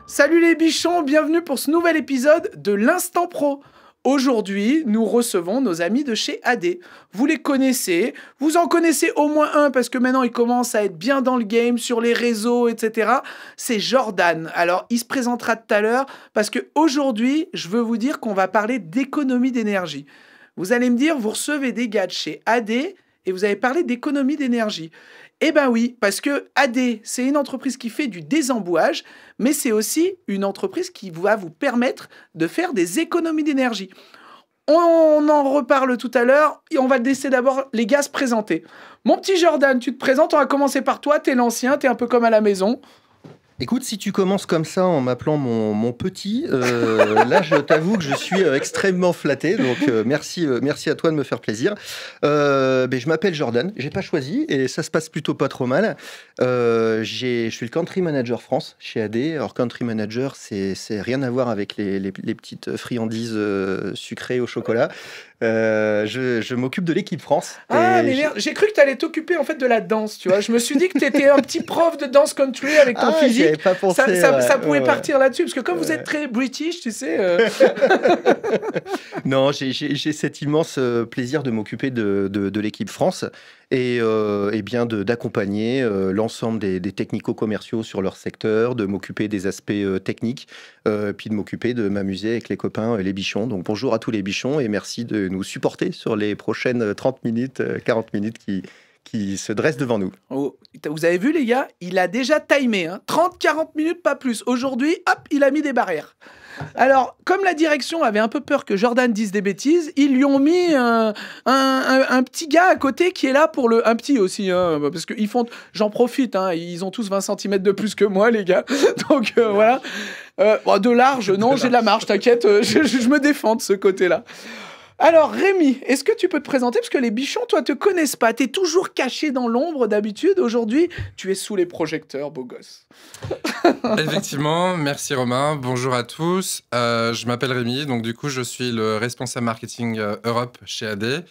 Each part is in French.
Salut les bichons, bienvenue pour ce nouvel épisode de l'Instant Pro. Aujourd'hui, nous recevons nos amis de chez AD. Vous les connaissez, vous en connaissez au moins un parce que maintenant ils commencent à être bien dans le game, sur les réseaux, etc. C'est Jordan. Alors, il se présentera tout à l'heure parce qu'aujourd'hui, je veux vous dire qu'on va parler d'économie d'énergie. Vous allez me dire, vous recevez des gars de chez AD et vous avez parlé d'économie d'énergie. Eh ben oui, parce que AD, c'est une entreprise qui fait du désembouage, mais c'est aussi une entreprise qui va vous permettre de faire des économies d'énergie. On en reparle tout à l'heure et on va laisser d'abord les gars se présenter. Mon petit Jordan, tu te présentes, on va commencer par toi, t'es l'ancien, t'es un peu comme à la maison. Écoute, si tu commences comme ça en m'appelant mon petit, là je t'avoue que je suis extrêmement flatté, donc merci à toi de me faire plaisir. Je m'appelle Jordan, j'ai pas choisi et ça se passe plutôt pas trop mal. Je suis le country manager France chez AD. Alors country manager, c'est rien à voir avec les petites friandises sucrées au chocolat. Je m'occupe de l'équipe France. Ah mais merde, j'ai cru que t'allais t'occuper en fait de la danse, tu vois. Je me suis dit que t'étais un petit prof de danse country avec ton physique. J'y avais pas pensé, ça pouvait partir là-dessus, parce que comme vous êtes très british, tu sais... Non, j'ai cet immense plaisir de m'occuper de l'équipe France et bien d'accompagner l'ensemble des technico-commerciaux sur leur secteur, de m'occuper des aspects techniques, puis de m'occuper de m'amuser avec les copains, les bichons. Donc bonjour à tous les bichons et merci de nous supporter sur les prochaines 30 minutes, 40 minutes qui se dressent devant nous. Oh, vous avez vu les gars, il a déjà timé, hein, 30-40 minutes, pas plus. Aujourd'hui, hop, il a mis des barrières. Alors, comme la direction avait un peu peur que Jordan dise des bêtises, ils lui ont mis un petit gars à côté qui est là pour le... Un petit aussi, hein, parce que ils font... J'en profite, hein, ils ont tous 20 cm de plus que moi, les gars. Donc, voilà. De large, non, j'ai de la marge, t'inquiète, je me défends de ce côté-là. Alors Rémi, est-ce que tu peux te présenter? Parce que les bichons, toi, te connaissent pas. T'es toujours caché dans l'ombre d'habitude. Aujourd'hui, tu es sous les projecteurs, beau gosse. Effectivement, merci Romain. Bonjour à tous. Je m'appelle Rémi, donc du coup, je suis le responsable marketing Europe chez AD.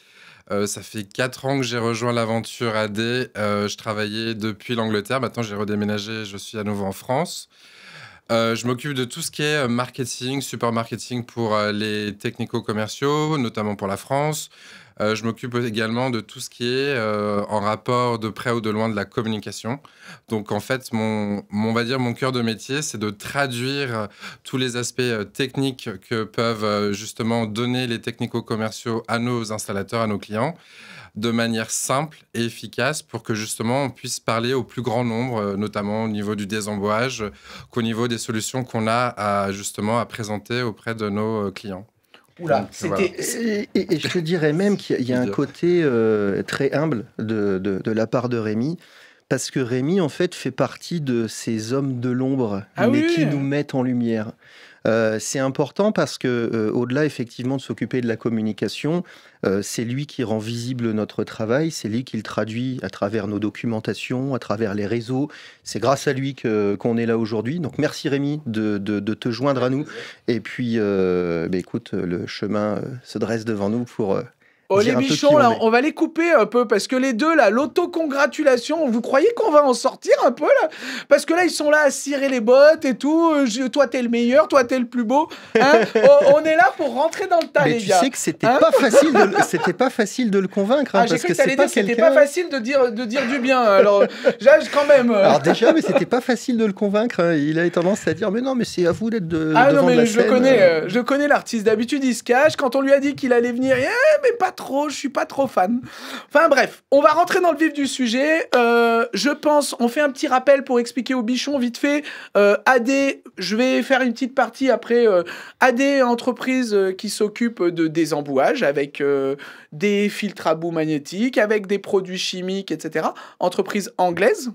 Ça fait 4 ans que j'ai rejoint l'aventure AD. Je travaillais depuis l'Angleterre. Maintenant, j'ai redéménagé. Je suis à nouveau en France. Je m'occupe de tout ce qui est marketing, support marketing pour les technico-commerciaux, notamment pour la France. Je m'occupe également de tout ce qui est en rapport de près ou de loin de la communication. Donc en fait, on va dire mon cœur de métier, c'est de traduire tous les aspects techniques que peuvent justement donner les technico-commerciaux à nos installateurs, à nos clients, de manière simple et efficace pour que justement on puisse parler au plus grand nombre, notamment au niveau du désembouage, qu'au niveau des solutions qu'on a justement à présenter auprès de nos clients. Oula, c'était... Voilà. Et je te dirais même qu'il y a un côté très humble de la part de Rémi, parce que Rémi, en fait, fait partie de ces hommes de l'ombre, qui nous mettent en lumière. C'est important parce que, au-delà effectivement de s'occuper de la communication, c'est lui qui rend visible notre travail, c'est lui qui le traduit à travers nos documentations, à travers les réseaux. C'est grâce à lui qu'on est là aujourd'hui. Donc merci Rémi de te joindre à nous. Et puis, écoute, le chemin se dresse devant nous pour... Oh les bichons, là, on va les couper un peu, parce que les deux, là, l'autocongratulation, vous croyez qu'on va en sortir un peu, là? Parce que là, ils sont là à cirer les bottes et tout, toi, t'es le meilleur, toi, t'es le plus beau, hein? On est là pour rentrer dans le tas, les gars. Mais tu sais que c'était pas facile de le convaincre, hein, parce que c'était pas facile de dire du bien, alors, quand même... Alors déjà, mais c'était pas facile de le convaincre, hein. Il a tendance à dire, mais non, mais c'est à vous d'être devant non, mais la scène. Je connais l'artiste, d'habitude, il se cache, quand on lui a dit qu'il allait venir, mais pas trop, je suis pas trop fan. Enfin bref, on va rentrer dans le vif du sujet. Je pense, on fait un petit rappel pour expliquer aux bichons vite fait. AD, je vais faire une petite partie après. AD, entreprise qui s'occupe de désembouage avec des filtres à bout magnétiques, avec des produits chimiques, etc. Entreprise anglaise,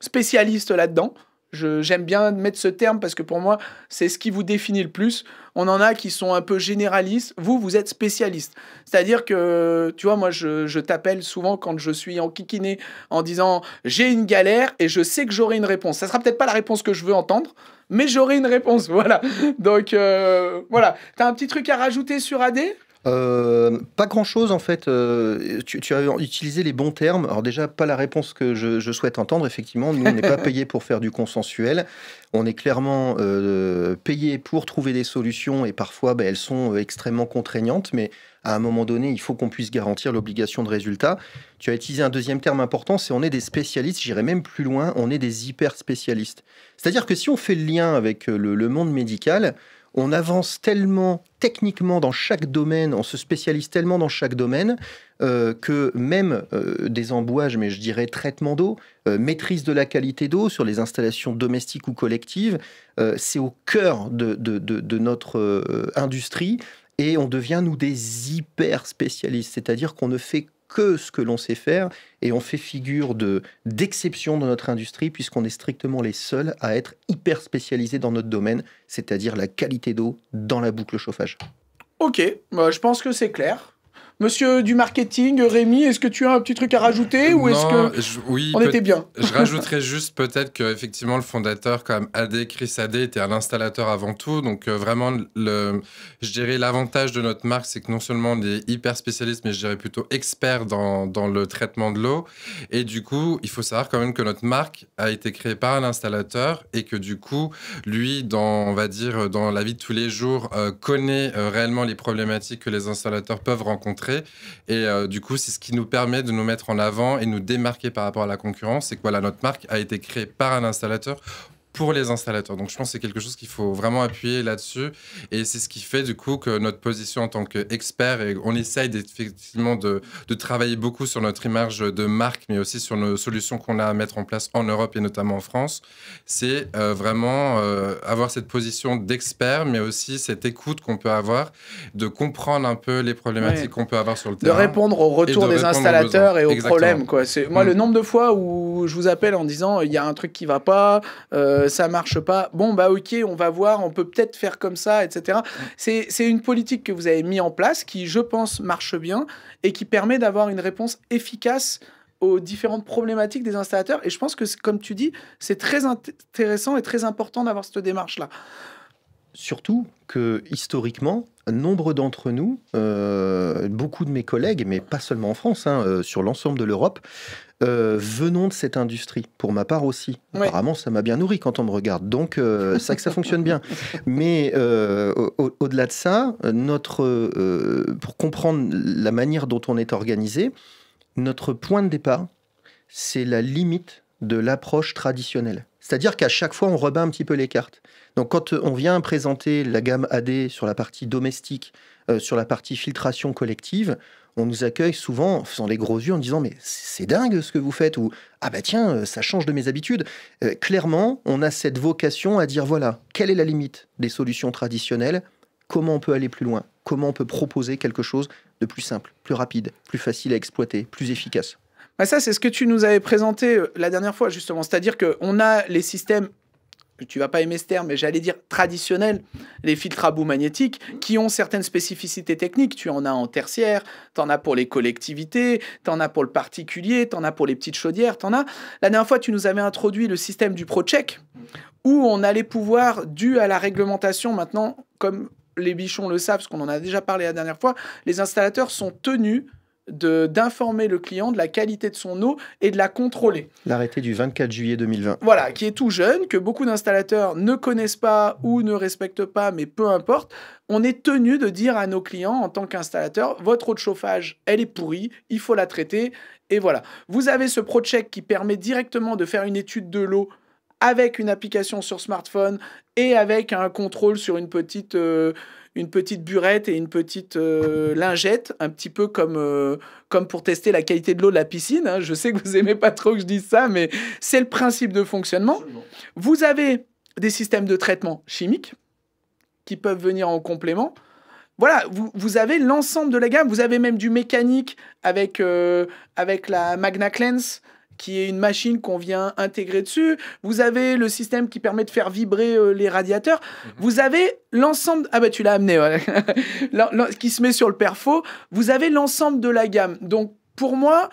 spécialiste là-dedans. J'aime bien mettre ce terme parce que pour moi, c'est ce qui vous définit le plus. On en a qui sont un peu généralistes. Vous êtes spécialiste. C'est-à-dire que, tu vois, moi, je t'appelle souvent quand je suis enquiquiné en disant « j'ai une galère et je sais que j'aurai une réponse ». Ça sera peut-être pas la réponse que je veux entendre, mais j'aurai une réponse, voilà. Donc, voilà. T'as un petit truc à rajouter sur AD ? Pas grand-chose en fait. Tu as utilisé les bons termes. Alors déjà, pas la réponse que je souhaite entendre. Effectivement, nous, on n'est pas payé pour faire du consensuel. On est clairement payé pour trouver des solutions et parfois, elles sont extrêmement contraignantes. Mais à un moment donné, il faut qu'on puisse garantir l'obligation de résultat. Tu as utilisé un deuxième terme important, c'est on est des spécialistes. J'irai même plus loin, on est des hyper spécialistes. C'est-à-dire que si on fait le lien avec le monde médical, on avance tellement techniquement dans chaque domaine, on se spécialise tellement dans chaque domaine que même des embouages, mais je dirais traitement d'eau, maîtrise de la qualité d'eau sur les installations domestiques ou collectives, c'est au cœur de notre industrie et on devient, nous, des hyper spécialistes, c'est-à-dire qu'on ne fait que ce que l'on sait faire et on fait figure d'exception dans notre industrie puisqu'on est strictement les seuls à être hyper spécialisés dans notre domaine, c'est-à-dire la qualité d'eau dans la boucle chauffage. Ok, je pense que c'est clair. Monsieur du marketing, Rémi, est-ce que tu as un petit truc à rajouter ou est-ce que oui, on était bien? Je rajouterais juste peut-être qu'effectivement le fondateur comme Chris Adé était un installateur avant tout. Donc vraiment, je dirais l'avantage de notre marque, c'est que non seulement on est hyper spécialiste, mais je dirais plutôt expert dans le traitement de l'eau. Et du coup, il faut savoir quand même que notre marque a été créée par un installateur et que du coup, lui, on va dire, dans la vie de tous les jours, connaît réellement les problématiques que les installateurs peuvent rencontrer. Et du coup, c'est ce qui nous permet de nous mettre en avant et nous démarquer par rapport à la concurrence. C'est que voilà, notre marque a été créée par un installateur pour les installateurs. Donc, je pense que c'est quelque chose qu'il faut vraiment appuyer là-dessus. Et c'est ce qui fait, du coup, que notre position en tant qu'expert, et on essaye effectivement de travailler beaucoup sur notre image de marque, mais aussi sur nos solutions qu'on a à mettre en place en Europe et notamment en France, c'est vraiment avoir cette position d'expert, mais aussi cette écoute qu'on peut avoir, de comprendre un peu les problématiques qu'on peut avoir sur le terrain. De répondre au retour des installateurs et aux problèmes, quoi. Moi, le nombre de fois où je vous appelle en disant il y a un truc qui va pas, ça marche pas. Bon, ok, on va voir, on peut peut-être faire comme ça, etc. C'est une politique que vous avez mis en place qui, je pense, marche bien et qui permet d'avoir une réponse efficace aux différentes problématiques des installateurs. Et je pense que, comme tu dis, c'est très intéressant et très important d'avoir cette démarche-là. Surtout que, historiquement, nombre d'entre nous, beaucoup de mes collègues, mais pas seulement en France, sur l'ensemble de l'Europe, venons de cette industrie. Pour ma part aussi. Ouais. Apparemment, ça m'a bien nourri quand on me regarde. Donc, c'est ça que ça fonctionne bien. Mais au-delà de ça, pour comprendre la manière dont on est organisé, notre point de départ, c'est la limite de l'approche traditionnelle. C'est-à-dire qu'à chaque fois, on rebat un petit peu les cartes. Donc, quand on vient présenter la gamme AD sur la partie domestique, sur la partie filtration collective, on nous accueille souvent en faisant les gros yeux en disant « mais c'est dingue ce que vous faites » ou « ah bah tiens, ça change de mes habitudes ». Clairement, on a cette vocation à dire « voilà, quelle est la limite des solutions traditionnelles ? Comment on peut aller plus loin ? Comment on peut proposer quelque chose de plus simple, plus rapide, plus facile à exploiter, plus efficace ?» Ça, c'est ce que tu nous avais présenté la dernière fois, justement. C'est-à-dire qu'on a les systèmes, tu vas pas aimer ce terme, mais j'allais dire traditionnels, les filtres à bout magnétiques, qui ont certaines spécificités techniques. Tu en as en tertiaire, tu en as pour les collectivités, tu en as pour le particulier, tu en as pour les petites chaudières, tu en as... La dernière fois, tu nous avais introduit le système du ProCheck, où on allait pouvoir, dû à la réglementation maintenant, comme les bichons le savent, parce qu'on en a déjà parlé la dernière fois, les installateurs sont tenus d'informer le client de la qualité de son eau et de la contrôler. L'arrêté du 24 juillet 2020. Voilà, qui est tout jeune, que beaucoup d'installateurs ne connaissent pas ou ne respectent pas, mais peu importe. On est tenu de dire à nos clients, en tant qu'installateur, votre eau de chauffage, elle est pourrie, il faut la traiter, et voilà. Vous avez ce ProCheck qui permet directement de faire une étude de l'eau avec une application sur smartphone et avec un contrôle sur une petite burette et une petite lingette, un petit peu comme pour tester la qualité de l'eau de la piscine. Hein. Je sais que vous n'aimez pas trop que je dise ça, mais c'est le principe de fonctionnement. Absolument. Vous avez des systèmes de traitement chimiques qui peuvent venir en complément. Voilà, vous avez l'ensemble de la gamme. Vous avez même du mécanique avec la Magna Cleanse, qui est une machine qu'on vient intégrer dessus. Vous avez le système qui permet de faire vibrer les radiateurs. Vous avez l'ensemble... Ah bah tu l'as amené, ouais. Qui se met sur le perfo. Vous avez l'ensemble de la gamme. Donc pour moi,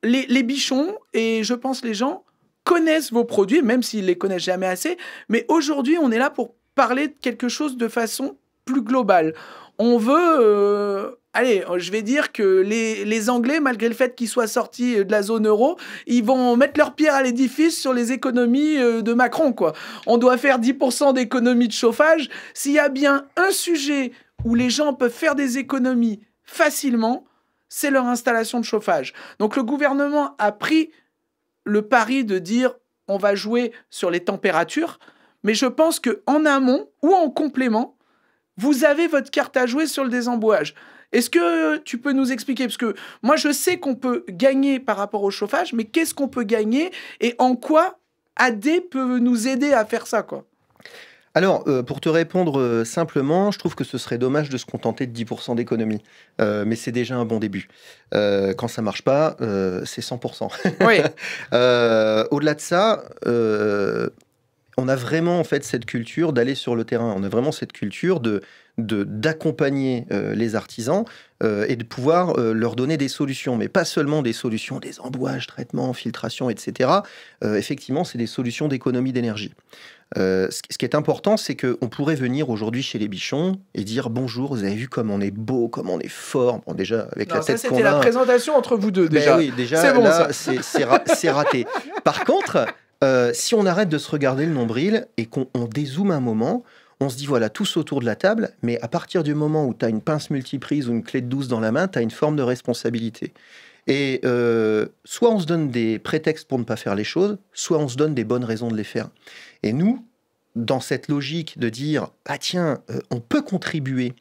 les bichons, et je pense les gens, connaissent vos produits, même s'ils les connaissent jamais assez. Mais aujourd'hui, on est là pour parler de quelque chose de façon plus globale. on veut... allez, je vais dire que les Anglais, malgré le fait qu'ils soient sortis de la zone euro, ils vont mettre leur pierre à l'édifice sur les économies de Macron, quoi. On doit faire 10% d'économies de chauffage. S'il y a bien un sujet où les gens peuvent faire des économies facilement, c'est leur installation de chauffage. Donc le gouvernement a pris le pari de dire on va jouer sur les températures, mais je pense qu'en amont ou en complément, vous avez votre carte à jouer sur le désembouage. Est-ce que tu peux nous expliquer? Parce que moi, je sais qu'on peut gagner par rapport au chauffage, mais qu'est-ce qu'on peut gagner et en quoi AD peut nous aider à faire ça, quoi? Alors, pour te répondre simplement, je trouve que ce serait dommage de se contenter de 10% d'économie. Mais c'est déjà un bon début. Quand ça marche pas, c'est 100%. Oui. Au-delà de ça, on a vraiment en fait cette culture d'aller sur le terrain. On a vraiment cette culture d'accompagner les artisans et de pouvoir leur donner des solutions, mais pas seulement des solutions, des embouages, traitements, filtration, etc. Effectivement, c'est des solutions d'économie d'énergie. Ce qui est important, c'est qu'on pourrait venir aujourd'hui chez les Bichons et dire bonjour, vous avez vu comme on est beau, comme on est fort. Bon, déjà, avec la tête qu'on a... C'était la présentation entre vous deux, déjà. Oui, déjà, c'est bon, là, c'est raté. Par contre, si on arrête de se regarder le nombril et qu'on dézoome un moment, on se dit, voilà, tous autour de la table, mais à partir du moment où tu as une pince multiprise ou une clé de 12 dans la main, tu as une forme de responsabilité. Et soit on se donne des prétextes pour ne pas faire les choses, soit on se donne des bonnes raisons de les faire. Et nous, dans cette logique de dire, ah tiens, on peut contribuer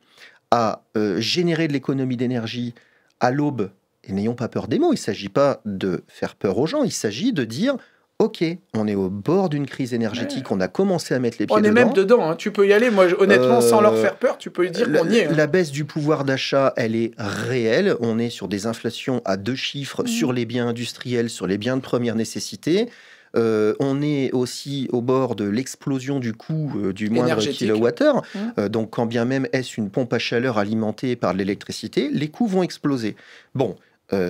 à générer de l'économie d'énergie à l'aube, et n'ayons pas peur des mots, il ne s'agit pas de faire peur aux gens, il s'agit de dire, ok, on est au bord d'une crise énergétique, on a commencé à mettre les pieds dedans. On est même dedans, hein. Tu peux y aller, moi honnêtement, sans leur faire peur, tu peux lui dire qu'on y est. La baisse du pouvoir d'achat, elle est réelle, on est sur des inflations à 2 chiffres sur les biens industriels, sur les biens de première nécessité. On est aussi au bord de l'explosion du coût du moindre kilowattheure. Donc, quand bien même est-ce une pompe à chaleur alimentée par de l'électricité, les coûts vont exploser. Bon,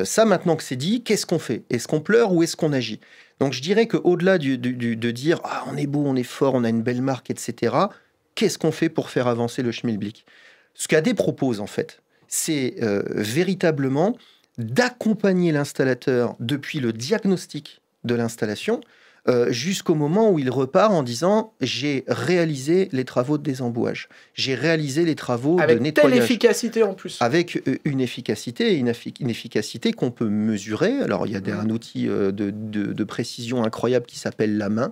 ça, maintenant que c'est dit, qu'est-ce qu'on fait? Est-ce qu'on pleure ou est-ce qu'on agit? Donc, je dirais qu'au-delà de dire « Ah, on est beau, on est fort, on a une belle marque, etc. », qu'est-ce qu'on fait pour faire avancer le schmilblick? Ce qu'AD propose, en fait, c'est véritablement d'accompagner l'installateur depuis le diagnostic de l'installation jusqu'au moment où il repart en disant j'ai réalisé les travaux de désembouage, j'ai réalisé les travaux de nettoyage. Avec telle efficacité en plus. Avec une efficacité, une efficacité qu'on peut mesurer. Alors il y a un outil de précision incroyable qui s'appelle la main.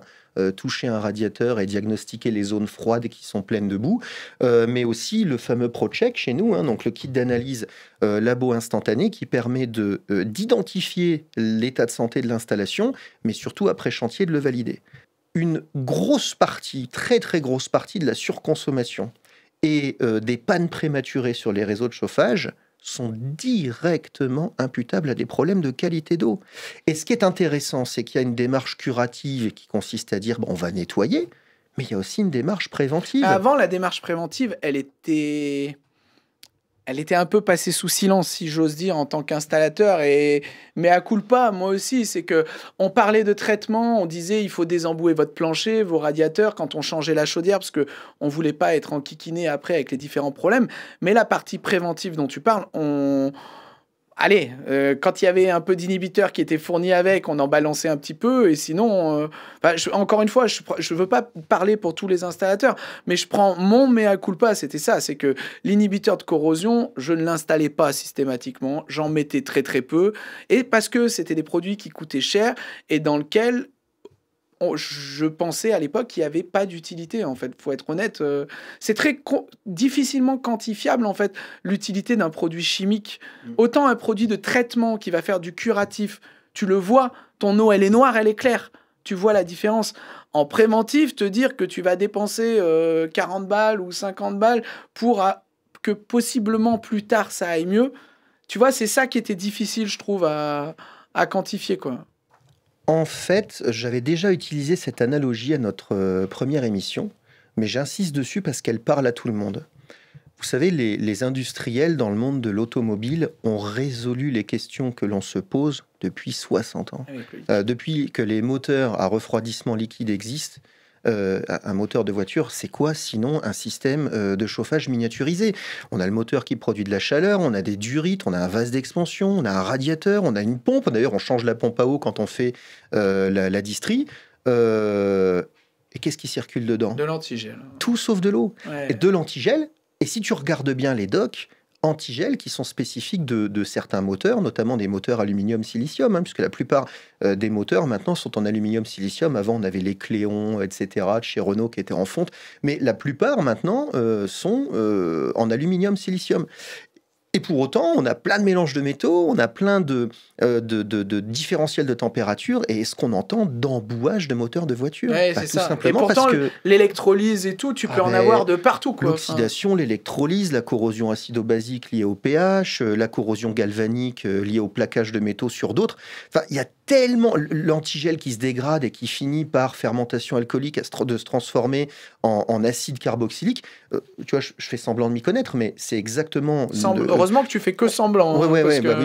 Toucher un radiateur et diagnostiquer les zones froides qui sont pleines de boue, mais aussi le fameux ProCheck chez nous, donc le kit d'analyse labo instantané qui permet d'identifier l'état de santé de l'installation, mais surtout après chantier de le valider. Une grosse partie, très très grosse partie de la surconsommation et des pannes prématurées sur les réseaux de chauffage sont directement imputables à des problèmes de qualité d'eau. Et ce qui est intéressant, c'est qu'il y a une démarche curative qui consiste à dire on va nettoyer, mais il y a aussi une démarche préventive. Avant, la démarche préventive, elle était un peu passée sous silence, si j'ose dire, en tant qu'installateur. Mais à culpa, moi aussi, c'est que on parlait de traitement, on disait il faut désembouer votre plancher, vos radiateurs, quand on changeait la chaudière, parce qu'on ne voulait pas être enquiquiné après avec les différents problèmes. Mais la partie préventive dont tu parles, allez, quand il y avait un peu d'inhibiteur qui était fourni avec, on en balançait un petit peu, et sinon, encore une fois, je veux pas parler pour tous les installateurs, mais je prends mon mea culpa, c'était ça, c'est que l'inhibiteur de corrosion, je ne l'installais pas systématiquement, j'en mettais très très peu, et parce que c'était des produits qui coûtaient cher, et dans lesquels je pensais à l'époque qu'il n'y avait pas d'utilité, en fait. Faut être honnête, c'est très difficilement quantifiable, en fait, l'utilité d'un produit chimique. Autant un produit de traitement qui va faire du curatif, tu le vois, ton eau, elle est noire, elle est claire. Tu vois la différence. En préventif, te dire que tu vas dépenser 40 balles ou 50 balles pour que possiblement plus tard, ça aille mieux. Tu vois, c'est ça qui était difficile, je trouve, à quantifier, quoi. En fait, j'avais déjà utilisé cette analogie à notre première émission, mais j'insiste dessus parce qu'elle parle à tout le monde. Vous savez, les industriels dans le monde de l'automobile ont résolu les questions que l'on se pose depuis 60 ans. Depuis que les moteurs à refroidissement liquide existent, Un moteur de voiture, c'est quoi sinon un système de chauffage miniaturisé? On a le moteur qui produit de la chaleur, on a des durites, on a un vase d'expansion, on a un radiateur, on a une pompe. D'ailleurs, on change la pompe à eau quand on fait la distrie. Et qu'est-ce qui circule dedans? De l'antigel. Tout sauf de l'eau. Ouais. Et de l'antigel. Et si tu regardes bien les docks, antigel qui sont spécifiques de certains moteurs, notamment des moteurs aluminium-silicium, puisque la plupart des moteurs maintenant sont en aluminium-silicium. Avant, on avait les Cléon, etc., de chez Renault qui étaient en fonte. Mais la plupart maintenant sont en aluminium-silicium. Et pour autant, on a plein de mélanges de métaux, on a plein de différentiels de température, et ce qu'on entend d'embouage de moteurs de voiture. Ouais, c'est tout ça. simplement Et pourtant, parce que l'électrolyse et tout, tu peux en avoir de partout, quoi. l'oxydation, l'électrolyse, la corrosion acido-basique liée au pH, la corrosion galvanique liée au plaquage de métaux sur d'autres. Enfin, il y a tellement l'antigel qui se dégrade et qui finit par fermentation alcoolique de se transformer en acide carboxylique. Tu vois, je fais semblant de m'y connaître, mais c'est exactement... Heureusement que tu fais que semblant. Oui,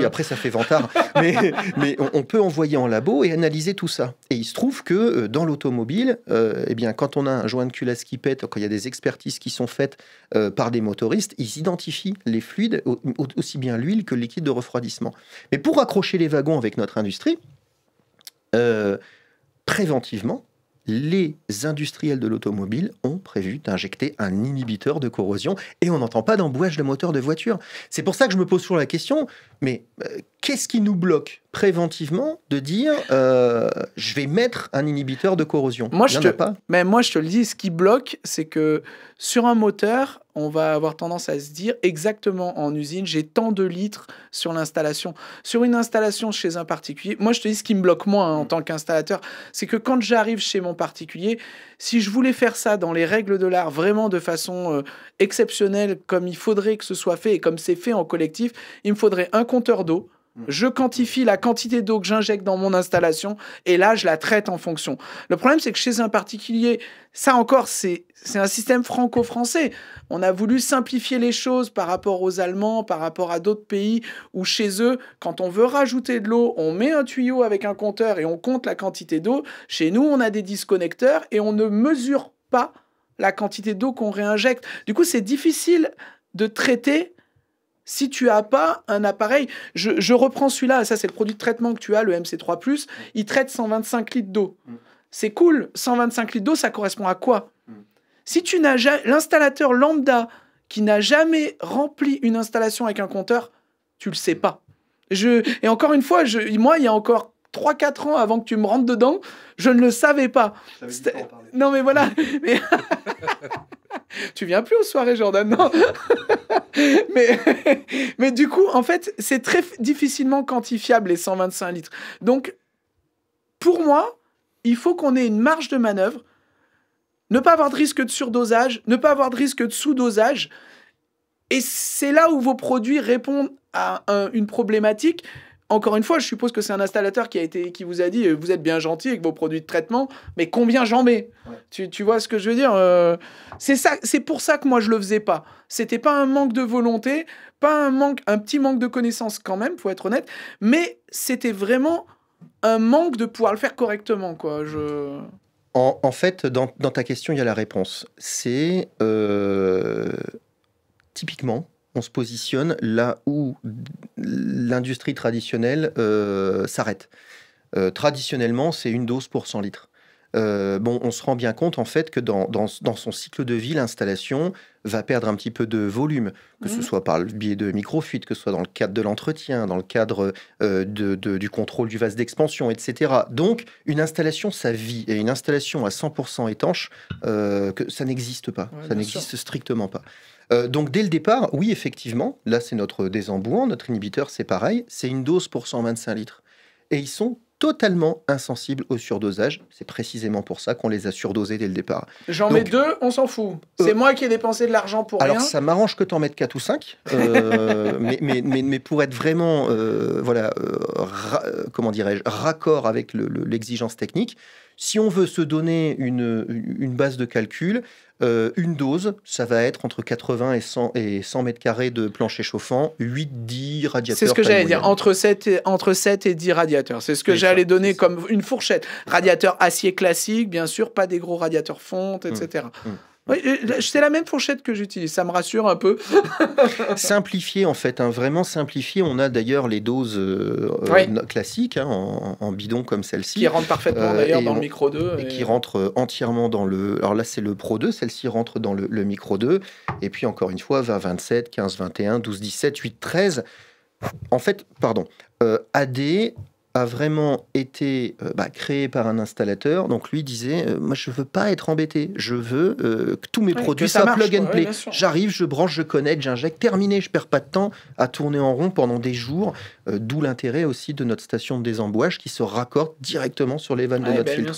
après ça fait vantard. mais on peut envoyer en labo et analyser tout ça. Et il se trouve que dans l'automobile, eh bien, quand on a un joint de culasse qui pète, quand il y a des expertises qui sont faites par des motoristes, ils identifient les fluides, aussi bien l'huile que le liquide de refroidissement. Mais pour accrocher les wagons avec notre industrie, préventivement, les industriels de l'automobile ont prévu d'injecter un inhibiteur de corrosion et on n'entend pas d'embouage de moteur de voiture. C'est pour ça que je me pose toujours la question, mais qu'est-ce qui nous bloque préventivement de dire je vais mettre un inhibiteur de corrosion? Moi, je te le dis, ce qui bloque, c'est que sur un moteur, on va avoir tendance à se dire exactement en usine, j'ai tant de litres sur l'installation. Sur une installation chez un particulier, moi je te dis ce qui me bloque moi en tant qu'installateur, c'est que quand j'arrive chez mon particulier, si je voulais faire ça dans les règles de l'art, vraiment de façon exceptionnelle, comme il faudrait que ce soit fait et comme c'est fait en collectif, il me faudrait un compteur d'eau. Je quantifie la quantité d'eau que j'injecte dans mon installation et là, je la traite en fonction. Le problème, c'est que chez un particulier, ça encore, c'est un système franco-français. On a voulu simplifier les choses par rapport aux Allemands, par rapport à d'autres pays où chez eux, quand on veut rajouter de l'eau, on met un tuyau avec un compteur et on compte la quantité d'eau. Chez nous, on a des disconnecteurs et on ne mesure pas la quantité d'eau qu'on réinjecte. Du coup, c'est difficile de traiter si tu n'as pas un appareil. Je reprends celui-là, ça c'est le produit de traitement que tu as, le MC3+, il traite 125 litres d'eau. C'est cool, 125 litres d'eau, ça correspond à quoi? Si tu n'as jamais... L'installateur lambda qui n'a jamais rempli une installation avec un compteur, tu le sais pas. Et encore une fois, moi, il y a encore 3-4 ans avant que tu me rentres dedans, je ne le savais pas. Non mais voilà. Tu viens plus aux soirées, Jordan, non? mais du coup, en fait, c'est très difficilement quantifiable, les 125 litres. Donc, pour moi, il faut qu'on ait une marge de manœuvre, ne pas avoir de risque de surdosage, ne pas avoir de risque de sous-dosage. Et c'est là où vos produits répondent à une problématique. Encore une fois, je suppose que c'est un installateur qui vous a dit vous êtes bien gentil avec vos produits de traitement, mais combien j'en mets? Tu vois ce que je veux dire? C'est pour ça que moi je le faisais pas. C'était pas un manque de volonté, pas un petit manque de connaissances quand même, faut être honnête, mais c'était vraiment un manque de pouvoir le faire correctement, quoi. En fait, dans ta question, il y a la réponse. C'est typiquement, on se positionne là où l'industrie traditionnelle s'arrête. Traditionnellement, c'est une dose pour 100 litres. On se rend bien compte en fait que dans son cycle de vie, l'installation va perdre un petit peu de volume, que ce soit par le biais de microfuites, que ce soit dans le cadre de l'entretien, dans le cadre du contrôle du vase d'expansion, etc. Donc, une installation, ça vit. Et une installation à 100% étanche, que ça n'existe pas. Ça n'existe strictement pas. Donc, dès le départ, oui, effectivement, là, c'est notre désembouant, notre inhibiteur, c'est pareil, c'est une dose pour 125 litres. Et ils sont totalement insensibles au surdosage. C'est précisément pour ça qu'on les a surdosés dès le départ. J'en mets 2, on s'en fout. C'est moi qui ai dépensé de l'argent pour rien. Alors, ça m'arrange que tu en mettes 4 ou 5, mais pour être vraiment comment dirais-je, raccord avec l'exigence technique, Si on veut se donner une base de calcul, une dose, ça va être entre 80 et 100 mètres carrés de plancher chauffant, 8-10 radiateurs. C'est ce que j'allais dire, entre 7 et 10 radiateurs. C'est ce que j'allais donner comme une fourchette. Radiateur acier classique, bien sûr, pas des gros radiateurs fonte, etc. Oui, c'est la même fourchette que j'utilise, ça me rassure un peu. Simplifié en fait, vraiment simplifié. On a d'ailleurs les doses classiques en bidon comme celle-ci. Qui rentrent parfaitement d'ailleurs dans le Micro 2. Et qui rentrent entièrement dans le... Alors là c'est le Pro 2, celle-ci rentre dans le Micro 2. Et puis encore une fois, 20-27, 15-21, 12-17, 8-13. En fait, AD a vraiment été créé par un installateur. Donc lui disait, moi je veux pas être embêté, je veux que tous mes produits soient plug and play. J'arrive, je branche, je connecte, j'injecte, terminé, je perds pas de temps à tourner en rond pendant des jours. D'où l'intérêt aussi de notre station de désembouage qui se raccorde directement sur les vannes de notre filtre.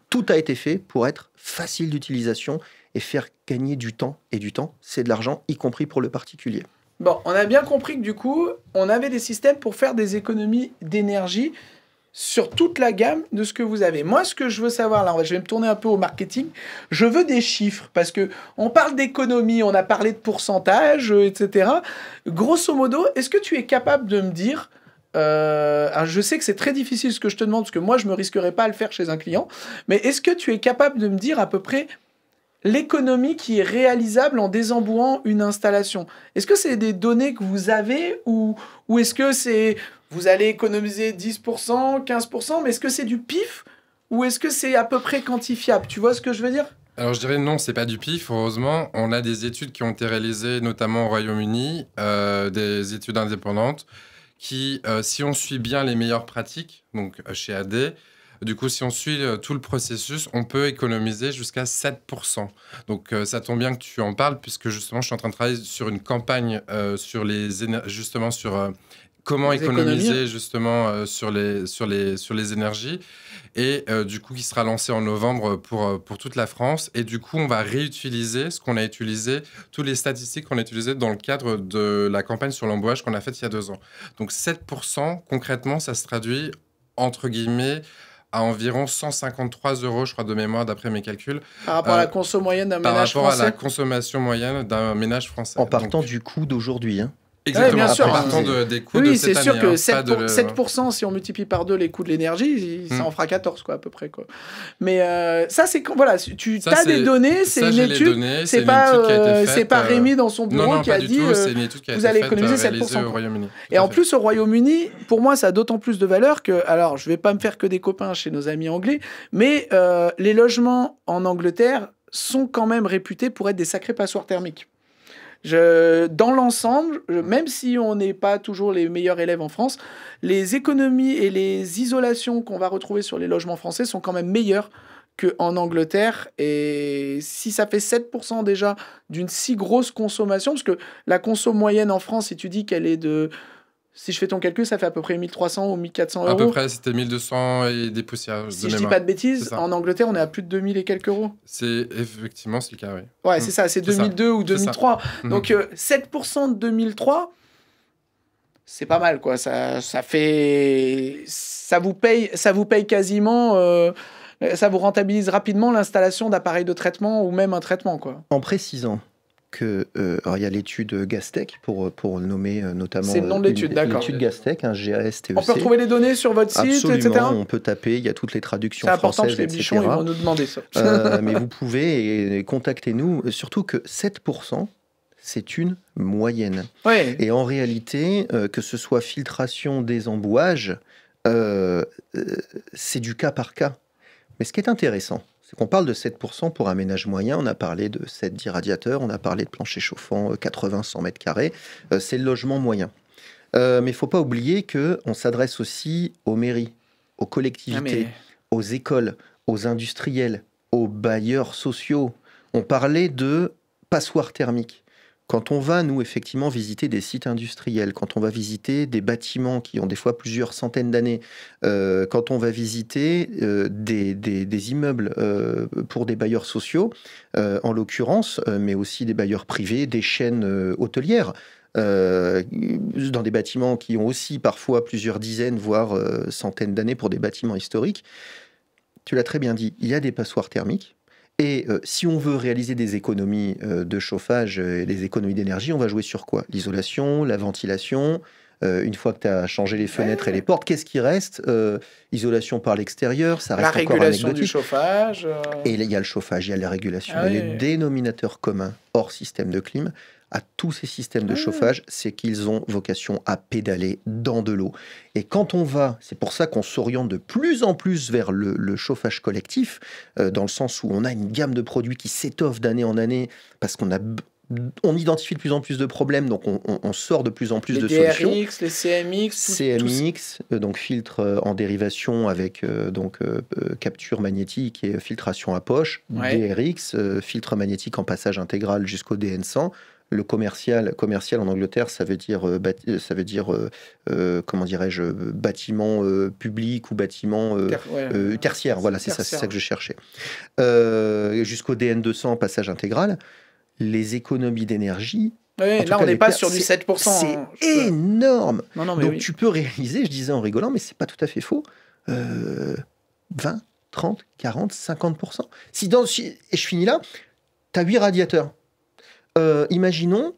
Tout a été fait pour être facile d'utilisation et faire gagner du temps. Et du temps, c'est de l'argent, y compris pour le particulier. Bon, on a bien compris que du coup, on avait des systèmes pour faire des économies d'énergie sur toute la gamme de ce que vous avez. Moi, ce que je veux savoir, là, je vais me tourner un peu au marketing, je veux des chiffres, parce que on parle d'économie, on a parlé de pourcentage, etc. Grosso modo, est-ce que tu es capable de me dire... alors je sais que c'est très difficile ce que je te demande, parce que moi, je ne me risquerais pas à le faire chez un client, mais est-ce que tu es capable de me dire à peu près l'économie qui est réalisable en désembouant une installation? Est-ce que c'est des données que vous avez ou est-ce que c'est vous allez économiser 10%, 15%, mais est-ce que c'est du pif ou est-ce que c'est à peu près quantifiable? Tu vois ce que je veux dire? Alors je dirais non, c'est pas du pif, heureusement. On a des études qui ont été réalisées notamment au Royaume-Uni, des études indépendantes, qui, si on suit bien les meilleures pratiques, donc chez AD, du coup, si on suit tout le processus, on peut économiser jusqu'à 7%. Donc, ça tombe bien que tu en parles, puisque justement, je suis en train de travailler sur une campagne sur comment économiser justement sur les énergies. Et du coup, qui sera lancée en novembre pour toute la France. Et du coup, on va réutiliser ce qu'on a utilisé, toutes les statistiques qu'on a utilisées dans le cadre de la campagne sur l'embouage qu'on a faite il y a 2 ans. Donc, 7%, concrètement, ça se traduit, entre guillemets, à environ 153 €, je crois, de mémoire, d'après mes calculs. Par rapport à la conso moyenne d'un ménage français. Par rapport à la consommation moyenne d'un ménage français. En partant du coût d'aujourd'hui. Exactement, bien sûr. En partant des coûts de cette année. Oui, c'est sûr que 7%, si on multiplie par 2 les coûts de l'énergie, ça en fera 14, quoi, à peu près. Quoi. Mais ça, c'est quand... Voilà, tu as des données, c'est une étude. C'est pas Rémi dans son bureau qui a dit vous allez économiser 7%. Au Royaume-Uni. Et en plus, au Royaume-Uni, pour moi, ça a d'autant plus de valeur que... Alors, je vais pas me faire que des copains chez nos amis anglais, mais les logements en Angleterre sont quand même réputés pour être des sacrés passoires thermiques. Dans l'ensemble, même si on n'est pas toujours les meilleurs élèves en France, les économies et les isolations qu'on va retrouver sur les logements français sont quand même meilleures qu'en Angleterre. Et si ça fait 7% déjà d'une si grosse consommation, parce que la conso moyenne en France, si tu dis qu'elle est de... Si je fais ton calcul, ça fait à peu près 1300 ou 1400 €. À peu près, c'était 1200 et des poussières. Si je dis pas de bêtises, en Angleterre, on est à plus de 2000 et quelques euros. C'est effectivement, c'est le cas, oui. Ouais, c'est ça, c'est 2002 ou 2003. Donc 7% de 2003, c'est pas mal, quoi. Ça vous paye quasiment... ça vous rentabilise rapidement l'installation d'appareils de traitement ou même un traitement, quoi. En précisant que il y a l'étude Gastech pour nommer notamment. C'est le nom de l'étude, d'accord. L'étude Gastech, un GASTEC. On peut retrouver les données sur votre site, Absolument, etc. On peut taper, il y a toutes les traductions françaises, c'est important parce que les bichons, ils vont nous demander ça. Mais vous pouvez, et contactez-nous, surtout que 7%, c'est une moyenne. Ouais. Et en réalité, que ce soit filtration, désembouage, c'est du cas par cas. Mais ce qui est intéressant, c'est qu'on parle de 7% pour un ménage moyen. On a parlé de 7-10 radiateurs, on a parlé de plancher chauffant 80-100 mètres carrés. C'est le logement moyen. Mais il ne faut pas oublier qu'on s'adresse aussi aux mairies, aux collectivités, aux écoles, aux industriels, aux bailleurs sociaux. On parlait de passoires thermiques. Quand on va, nous, effectivement, visiter des sites industriels, quand on va visiter des bâtiments qui ont des fois plusieurs centaines d'années, quand on va visiter des immeubles pour des bailleurs sociaux, en l'occurrence, mais aussi des bailleurs privés, des chaînes hôtelières, dans des bâtiments qui ont aussi parfois plusieurs dizaines, voire centaines d'années pour des bâtiments historiques, tu l'as très bien dit, il y a des passoires thermiques. Et si on veut réaliser des économies de chauffage et des économies d'énergie, on va jouer sur quoi? L'isolation, la ventilation. Une fois que tu as changé les fenêtres et les portes, qu'est-ce qui reste? Isolation par l'extérieur, ça reste encore anecdotique. La régulation du chauffage. Et il y a le chauffage, il y a la régulation. Et le dénominateur commun, hors système de clim, à tous ces systèmes de chauffage, c'est qu'ils ont vocation à pédaler dans de l'eau. Et quand on va, c'est pour ça qu'on s'oriente de plus en plus vers le chauffage collectif, dans le sens où on a une gamme de produits qui s'étoffe d'année en année, parce on identifie de plus en plus de problèmes, donc on sort de plus en plus de solutions. Les DRX, les CMX. CMX, donc filtre en dérivation avec capture magnétique et filtration à poche. DRX, filtre magnétique en passage intégral jusqu'au DN100. Le commercial en Angleterre, ça veut dire comment dirais-je, bâtiment public ou bâtiment tertiaire. Voilà, c'est ça que je cherchais. Jusqu'au DN200, passage intégral. Les économies d'énergie. Là, on n'est pas sur du 7%. C'est énorme. Donc, tu peux réaliser, je disais en rigolant, mais c'est pas tout à fait faux, 20, 30, 40, 50%. Et je finis là, tu as 8 radiateurs. Imaginons,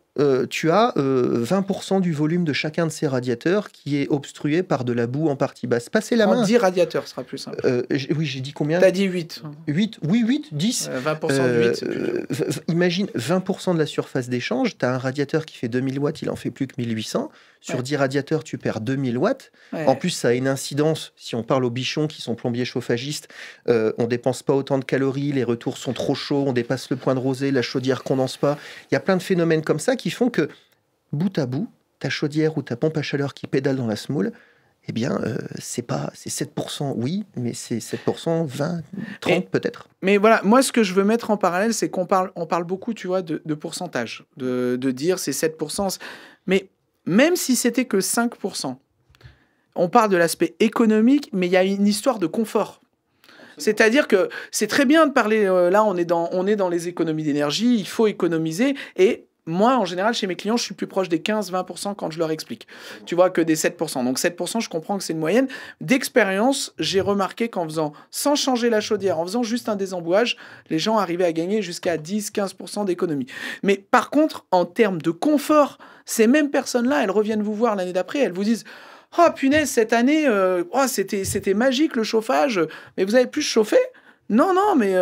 tu as 20% du volume de chacun de ces radiateurs qui est obstrué par de la boue en partie basse. Passez la main. 10 radiateurs sera plus simple. Oui, j'ai dit combien? Tu as dit 8. 8, oui, 8, 10. 20% de 8. Imagine 20% de la surface d'échange. Tu as un radiateur qui fait 2000 watts, il en fait plus que 1800. Sur 10 radiateurs, tu perds 2000 watts. En plus, ça a une incidence. Si on parle aux bichons qui sont plombiers chauffagistes, on dépense pas autant de calories, les retours sont trop chauds, on dépasse le point de rosée, la chaudière condense pas. Il y a plein de phénomènes comme ça qui font que, bout à bout, ta chaudière ou ta pompe à chaleur qui pédale dans la semoule, eh bien, c'est 7%, oui, mais c'est 7%, 20, 30 peut-être. Mais voilà, moi, ce que je veux mettre en parallèle, c'est on parle beaucoup, tu vois, de pourcentage, de dire c'est 7%. Mais même si c'était que 5%, on parle de l'aspect économique, mais il y a une histoire de confort. C'est-à-dire que c'est très bien de parler, là, on est dans les économies d'énergie, il faut économiser, et moi, en général, chez mes clients, je suis plus proche des 15-20% quand je leur explique. Tu vois, que des 7%. Donc 7%, je comprends que c'est une moyenne. D'expérience, j'ai remarqué qu'en faisant, sans changer la chaudière, en faisant juste un désembouage, les gens arrivaient à gagner jusqu'à 10-15% d'économie. Mais par contre, en termes de confort, ces mêmes personnes-là, elles reviennent vous voir l'année d'après, elles vous disent « Oh punaise, cette année, c'était magique le chauffage, mais vous avez pu chauffer ?» Non, mais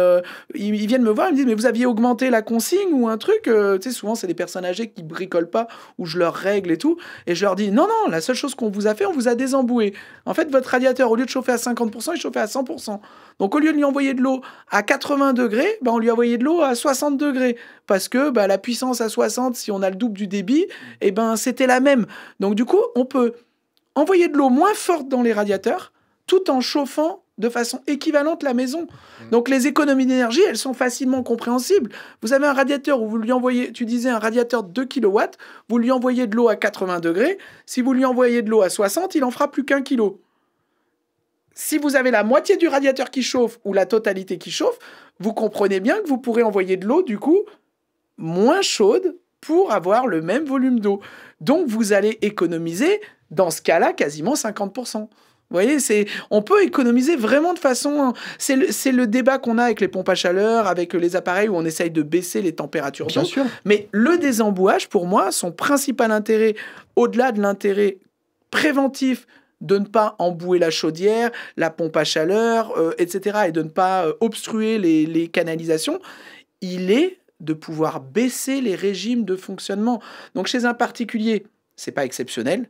ils viennent me voir, ils me disent « Mais vous aviez augmenté la consigne ou un truc ?» Tu sais, souvent, c'est des personnes âgées qui bricolent pas, ou je leur règle et tout. Et je leur dis « Non, la seule chose qu'on vous a fait, on vous a désemboué. En fait, votre radiateur, au lieu de chauffer à 50%, il chauffait à 100%. Donc, au lieu de lui envoyer de l'eau à 80 degrés, on lui a envoyé de l'eau à 60 degrés. Parce que la puissance à 60, si on a le double du débit, c'était la même. Donc, du coup, on peut envoyer de l'eau moins forte dans les radiateurs, tout en chauffant de façon équivalente la maison. Donc les économies d'énergie, elles sont facilement compréhensibles. Vous avez un radiateur où vous lui envoyez, tu disais un radiateur de 2 kW, vous lui envoyez de l'eau à 80 degrés, si vous lui envoyez de l'eau à 60, il en fera plus qu'1 kilo. Si vous avez la moitié du radiateur qui chauffe ou la totalité qui chauffe, vous comprenez bien que vous pourrez envoyer de l'eau, du coup, moins chaude pour avoir le même volume d'eau. Donc vous allez économiser, dans ce cas-là, quasiment 50%. Vous voyez, on peut économiser vraiment de façon... C'est le débat qu'on a avec les pompes à chaleur, avec les appareils où on essaye de baisser les températures d'eau. Bien sûr. Mais le désembouage, pour moi, son principal intérêt, au-delà de l'intérêt préventif de ne pas embouer la chaudière, la pompe à chaleur, etc., et de ne pas obstruer les canalisations, il est de pouvoir baisser les régimes de fonctionnement. Donc chez un particulier, c'est pas exceptionnel.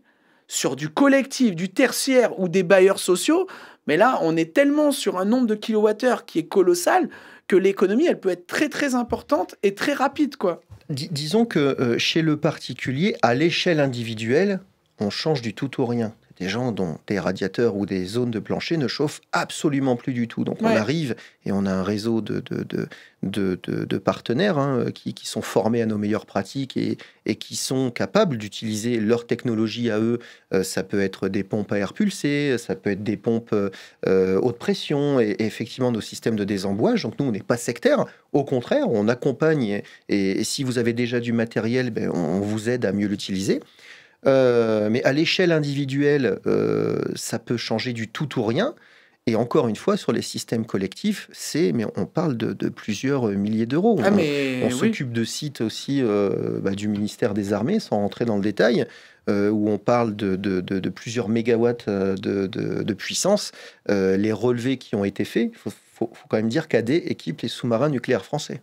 Sur du collectif, du tertiaire ou des bailleurs sociaux, mais là, on est tellement sur un nombre de kilowattheures qui est colossal que l'économie, elle peut être très, très importante et très rapide, quoi. Disons que chez le particulier, à l'échelle individuelle, on change du tout au rien. Des gens dont des radiateurs ou des zones de plancher ne chauffent absolument plus du tout. Donc on arrive et on a un réseau de partenaires qui sont formés à nos meilleures pratiques et qui sont capables d'utiliser leur technologie à eux. Ça peut être des pompes à air pulsé, ça peut être des pompes haute pression et effectivement nos systèmes de désembouage. Donc nous, on n'est pas sectaire. Au contraire, on accompagne et si vous avez déjà du matériel, on vous aide à mieux l'utiliser. Mais à l'échelle individuelle, ça peut changer du tout ou rien. Et encore une fois, sur les systèmes collectifs, mais on parle de plusieurs milliers d'euros. On s'occupe de sites aussi du ministère des Armées, sans rentrer dans le détail, où on parle de plusieurs mégawatts de puissance. Les relevés qui ont été faits, il faut quand même dire qu'AD équipe les sous-marins nucléaires français.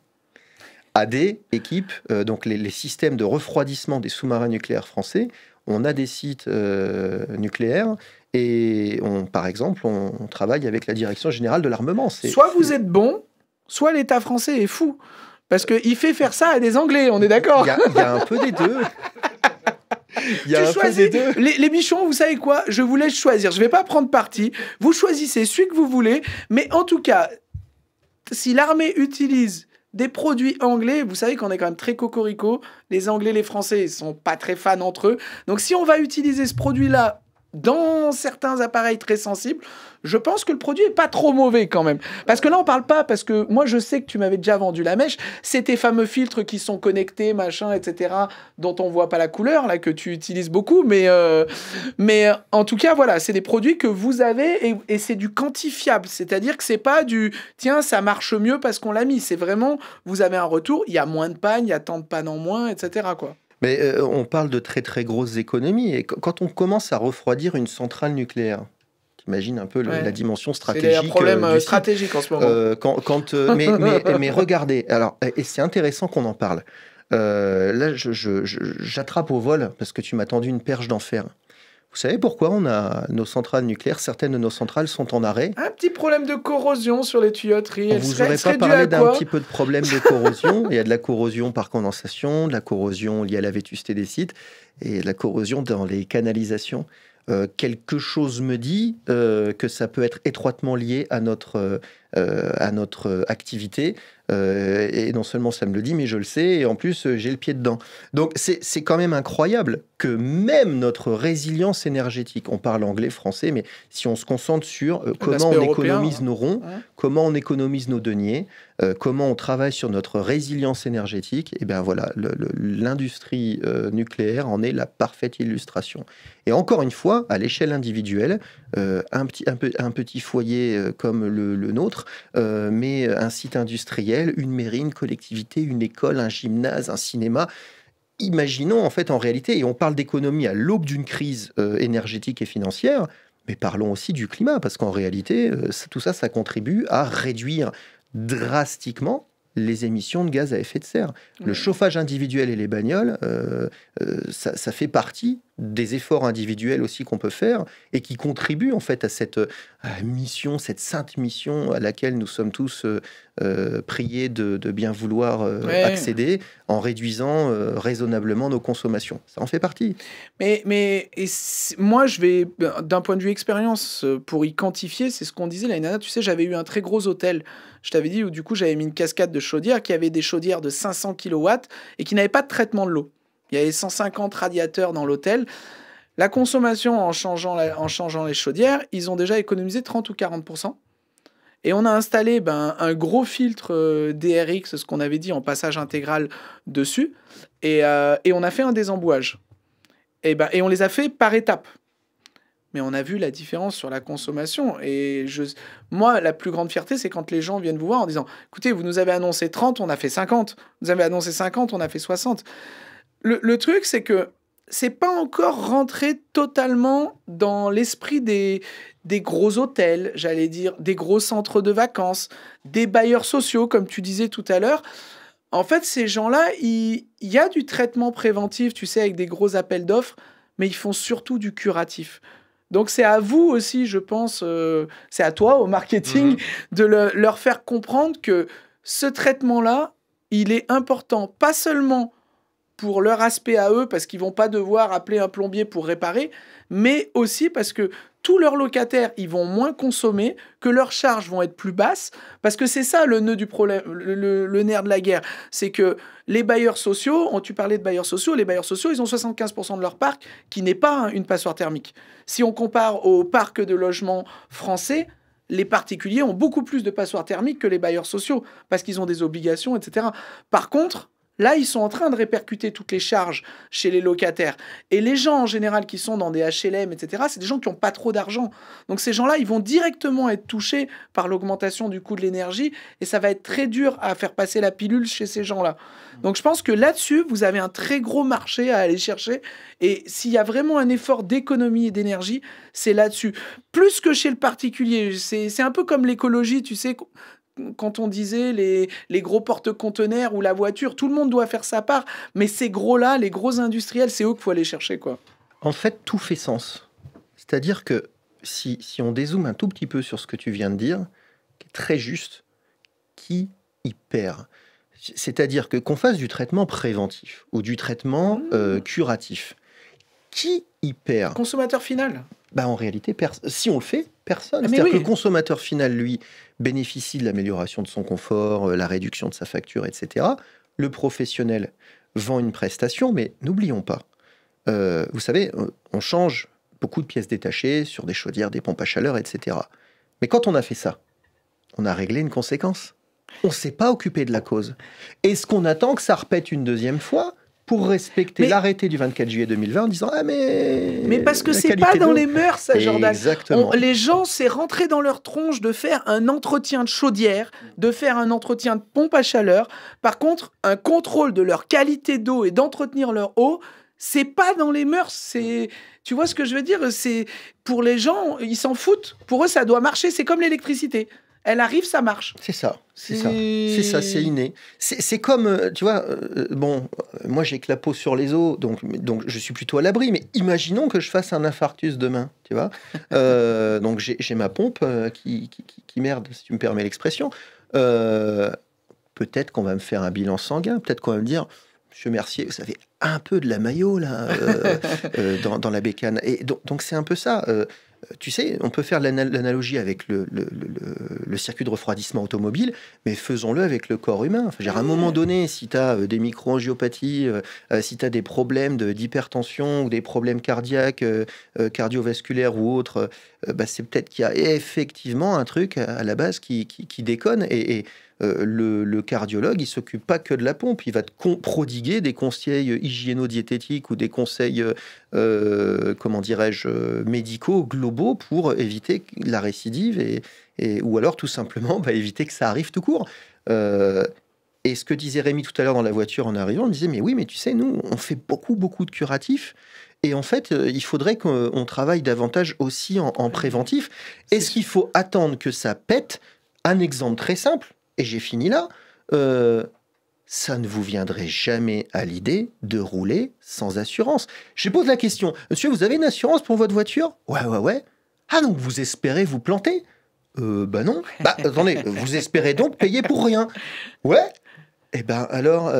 AD équipe donc les systèmes de refroidissement des sous-marins nucléaires français. On a des sites nucléaires et par exemple, on travaille avec la Direction Générale de l'Armement. Soit vous êtes bon, soit l'État français est fou. Parce qu'il fait faire ça à des Anglais, on est d'accord? Il y a un peu des deux. Les bichons, vous savez quoi? Je vous laisse choisir. Je ne vais pas prendre parti. Vous choisissez celui que vous voulez. Mais en tout cas, si l'armée utilise des produits anglais, vous savez qu'on est quand même très cocorico. Les Anglais, les Français, ils sont pas très fans entre eux. Donc si on va utiliser ce produit-là dans certains appareils très sensibles, je pense que le produit est pas trop mauvais quand même. Parce que là, on parle pas, parce que moi, je sais que tu m'avais déjà vendu la mèche, c'est tes fameux filtres qui sont connectés, machin, etc., dont on voit pas la couleur, là, que tu utilises beaucoup, mais en tout cas, voilà, c'est des produits que vous avez et c'est du quantifiable, c'est-à-dire que c'est pas du « tiens, ça marche mieux parce qu'on l'a mis », c'est vraiment, vous avez un retour, il y a moins de panne, il y a tant de panne en moins, etc., quoi. Mais on parle de très très grosses économies. Et quand on commence à refroidir une centrale nucléaire, t'imagines un peu la dimension stratégique. C'est un problème stratégique en ce moment. Mais regardez, alors, et c'est intéressant qu'on en parle. Là, j'attrape au vol parce que tu m'as tendu une perche d'enfer. Vous savez pourquoi on a nos centrales nucléaires, certaines de nos centrales sont en arrêt? Un petit problème de corrosion sur les tuyauteries. On vous aurait pas parlé d'un petit peu de problème de corrosion? Il y a de la corrosion par condensation, de la corrosion liée à la vétusté des sites et de la corrosion dans les canalisations. Quelque chose me dit que ça peut être étroitement lié à notre activité. Et non seulement ça me le dit, mais je le sais, et en plus j'ai le pied dedans. Donc c'est quand même incroyable que même notre résilience énergétique, on parle anglais, français, mais si on se concentre sur comment on économise nos ronds, comment on économise nos deniers, comment on travaille sur notre résilience énergétique, et bien voilà, l'industrie nucléaire en est la parfaite illustration. Et encore une fois, à l'échelle individuelle, un petit foyer comme le nôtre, mais un site industriel, une mairie, une collectivité, une école, un gymnase, un cinéma. Imaginons en fait en réalité, et on parle d'économie à l'aube d'une crise énergétique et financière, mais parlons aussi du climat, parce qu'en réalité, tout ça, ça contribue à réduire drastiquement les émissions de gaz à effet de serre. Le chauffage individuel et les bagnoles, ça fait partie des efforts individuels aussi qu'on peut faire et qui contribuent en fait à cette mission, cette sainte mission à laquelle nous sommes tous priés de bien vouloir accéder en réduisant raisonnablement nos consommations. Ça en fait partie. Mais moi, je vais, d'un point de vue expérience, pour y quantifier, c'est ce qu'on disait l'année dernière. Tu sais, j'avais eu un très gros hôtel. Je t'avais dit où du coup, j'avais mis une cascade de chaudières qui avait des chaudières de 500 kW et qui n'avaient pas de traitement de l'eau. Il y avait 150 radiateurs dans l'hôtel. La consommation, en changeant les chaudières, ils ont déjà économisé 30 ou 40%. Et on a installé un gros filtre DRX, ce qu'on avait dit, en passage intégral dessus. Et on a fait un désembouage. Et on les a fait par étapes. Mais on a vu la différence sur la consommation. Et moi, la plus grande fierté, c'est quand les gens viennent vous voir en disant « Écoutez, vous nous avez annoncé 30, on a fait 50. Vous avez annoncé 50, on a fait 60. » Le truc, c'est que c'est pas encore rentré totalement dans l'esprit des gros hôtels, j'allais dire, des gros centres de vacances, des bailleurs sociaux, comme tu disais tout à l'heure. En fait, ces gens-là, il y a du traitement préventif, tu sais, avec des gros appels d'offres, mais ils font surtout du curatif. Donc, c'est à vous aussi, je pense, c'est à toi, au marketing, de leur faire comprendre que ce traitement-là, il est important, pas seulement pour leur aspect à eux, parce qu'ils vont pas devoir appeler un plombier pour réparer, mais aussi parce que tous leurs locataires, ils vont moins consommer, que leurs charges vont être plus basses, parce que c'est ça le nœud du problème, le nerf de la guerre. C'est que les bailleurs sociaux, tu parlais de bailleurs sociaux, les bailleurs sociaux, ils ont 75% de leur parc qui n'est pas une passoire thermique. Si on compare au parc de logements français, les particuliers ont beaucoup plus de passoires thermiques que les bailleurs sociaux, parce qu'ils ont des obligations, etc. Par contre, Là, ils sont en train de répercuter toutes les charges chez les locataires. Et les gens, en général, qui sont dans des HLM, etc., c'est des gens qui n'ont pas trop d'argent. Donc, ces gens-là, ils vont directement être touchés par l'augmentation du coût de l'énergie. Et ça va être très dur à faire passer la pilule chez ces gens-là. Donc, je pense que là-dessus, vous avez un très gros marché à aller chercher. Et s'il y a vraiment un effort d'économie et d'énergie, c'est là-dessus. Plus que chez le particulier. C'est un peu comme l'écologie, tu sais... Quand on disait les gros porte-conteneurs ou la voiture, tout le monde doit faire sa part. Mais ces gros-là, les gros industriels, c'est eux qu'il faut aller chercher, quoi. En fait, tout fait sens. C'est-à-dire que si on dézoome un tout petit peu sur ce que tu viens de dire, qui est très juste, qui y perd ? C'est-à-dire que qu'on fasse du traitement préventif ou du traitement curatif, qui y perd ? Consommateur final. En réalité, si on le fait, personne. C'est-à-dire que le consommateur final, lui, bénéficie de l'amélioration de son confort, la réduction de sa facture, etc. Le professionnel vend une prestation, mais n'oublions pas, vous savez, on change beaucoup de pièces détachées sur des chaudières, des pompes à chaleur, etc. Mais quand on a fait ça, on a réglé une conséquence. On ne s'est pas occupé de la cause. Est-ce qu'on attend que ça repète une deuxième fois pour respecter l'arrêté du 24 juillet 2020 en disant « Ah mais parce que c'est pas dans les mœurs, ça, Jordan. » Exactement. Les gens, c'est rentré dans leur tronche de faire un entretien de chaudière, de faire un entretien de pompe à chaleur. Par contre, un contrôle de leur qualité d'eau et d'entretenir leur eau, c'est pas dans les mœurs. Tu vois ce que je veux dire ? C'est pour les gens, ils s'en foutent. Pour eux, ça doit marcher. C'est comme l'électricité. Elle arrive, ça marche. C'est ça, c'est inné. C'est comme, tu vois, moi j'ai que la peau sur les os, donc je suis plutôt à l'abri, mais imaginons que je fasse un infarctus demain, tu vois. Donc j'ai ma pompe qui merde, si tu me permets l'expression. Peut-être qu'on va me faire un bilan sanguin, peut-être qu'on va me dire, Monsieur Mercier, vous avez un peu de la maillot là, dans la bécane. Et donc c'est un peu ça. Tu sais, on peut faire l'analogie avec le circuit de refroidissement automobile, mais faisons-le avec le corps humain. Enfin, à un moment donné, si tu as des micro-angiopathies, si tu as des problèmes d'hypertension ou des problèmes cardiaques, cardiovasculaires ou autres, c'est peut-être qu'il y a effectivement un truc à la base qui déconne. Et le cardiologue, il s'occupe pas que de la pompe, il va te prodiguer des conseils hygiéno-diététiques ou des conseils, comment dirais-je, médicaux globaux pour éviter la récidive ou alors tout simplement éviter que ça arrive tout court. Et ce que disait Rémi tout à l'heure dans la voiture en arrivant, on disait mais oui, mais tu sais, nous, on fait beaucoup de curatifs. Et en fait, il faudrait qu'on travaille davantage aussi en préventif. Est-ce qu'il faut attendre que ça pète ? Un exemple très simple, et j'ai fini là, ça ne vous viendrait jamais à l'idée de rouler sans assurance. Je pose la question, monsieur, vous avez une assurance pour votre voiture ? Ouais. Ah donc vous espérez vous planter ? Non. Attendez, vous espérez donc payer pour rien ? Ouais. Eh ben alors,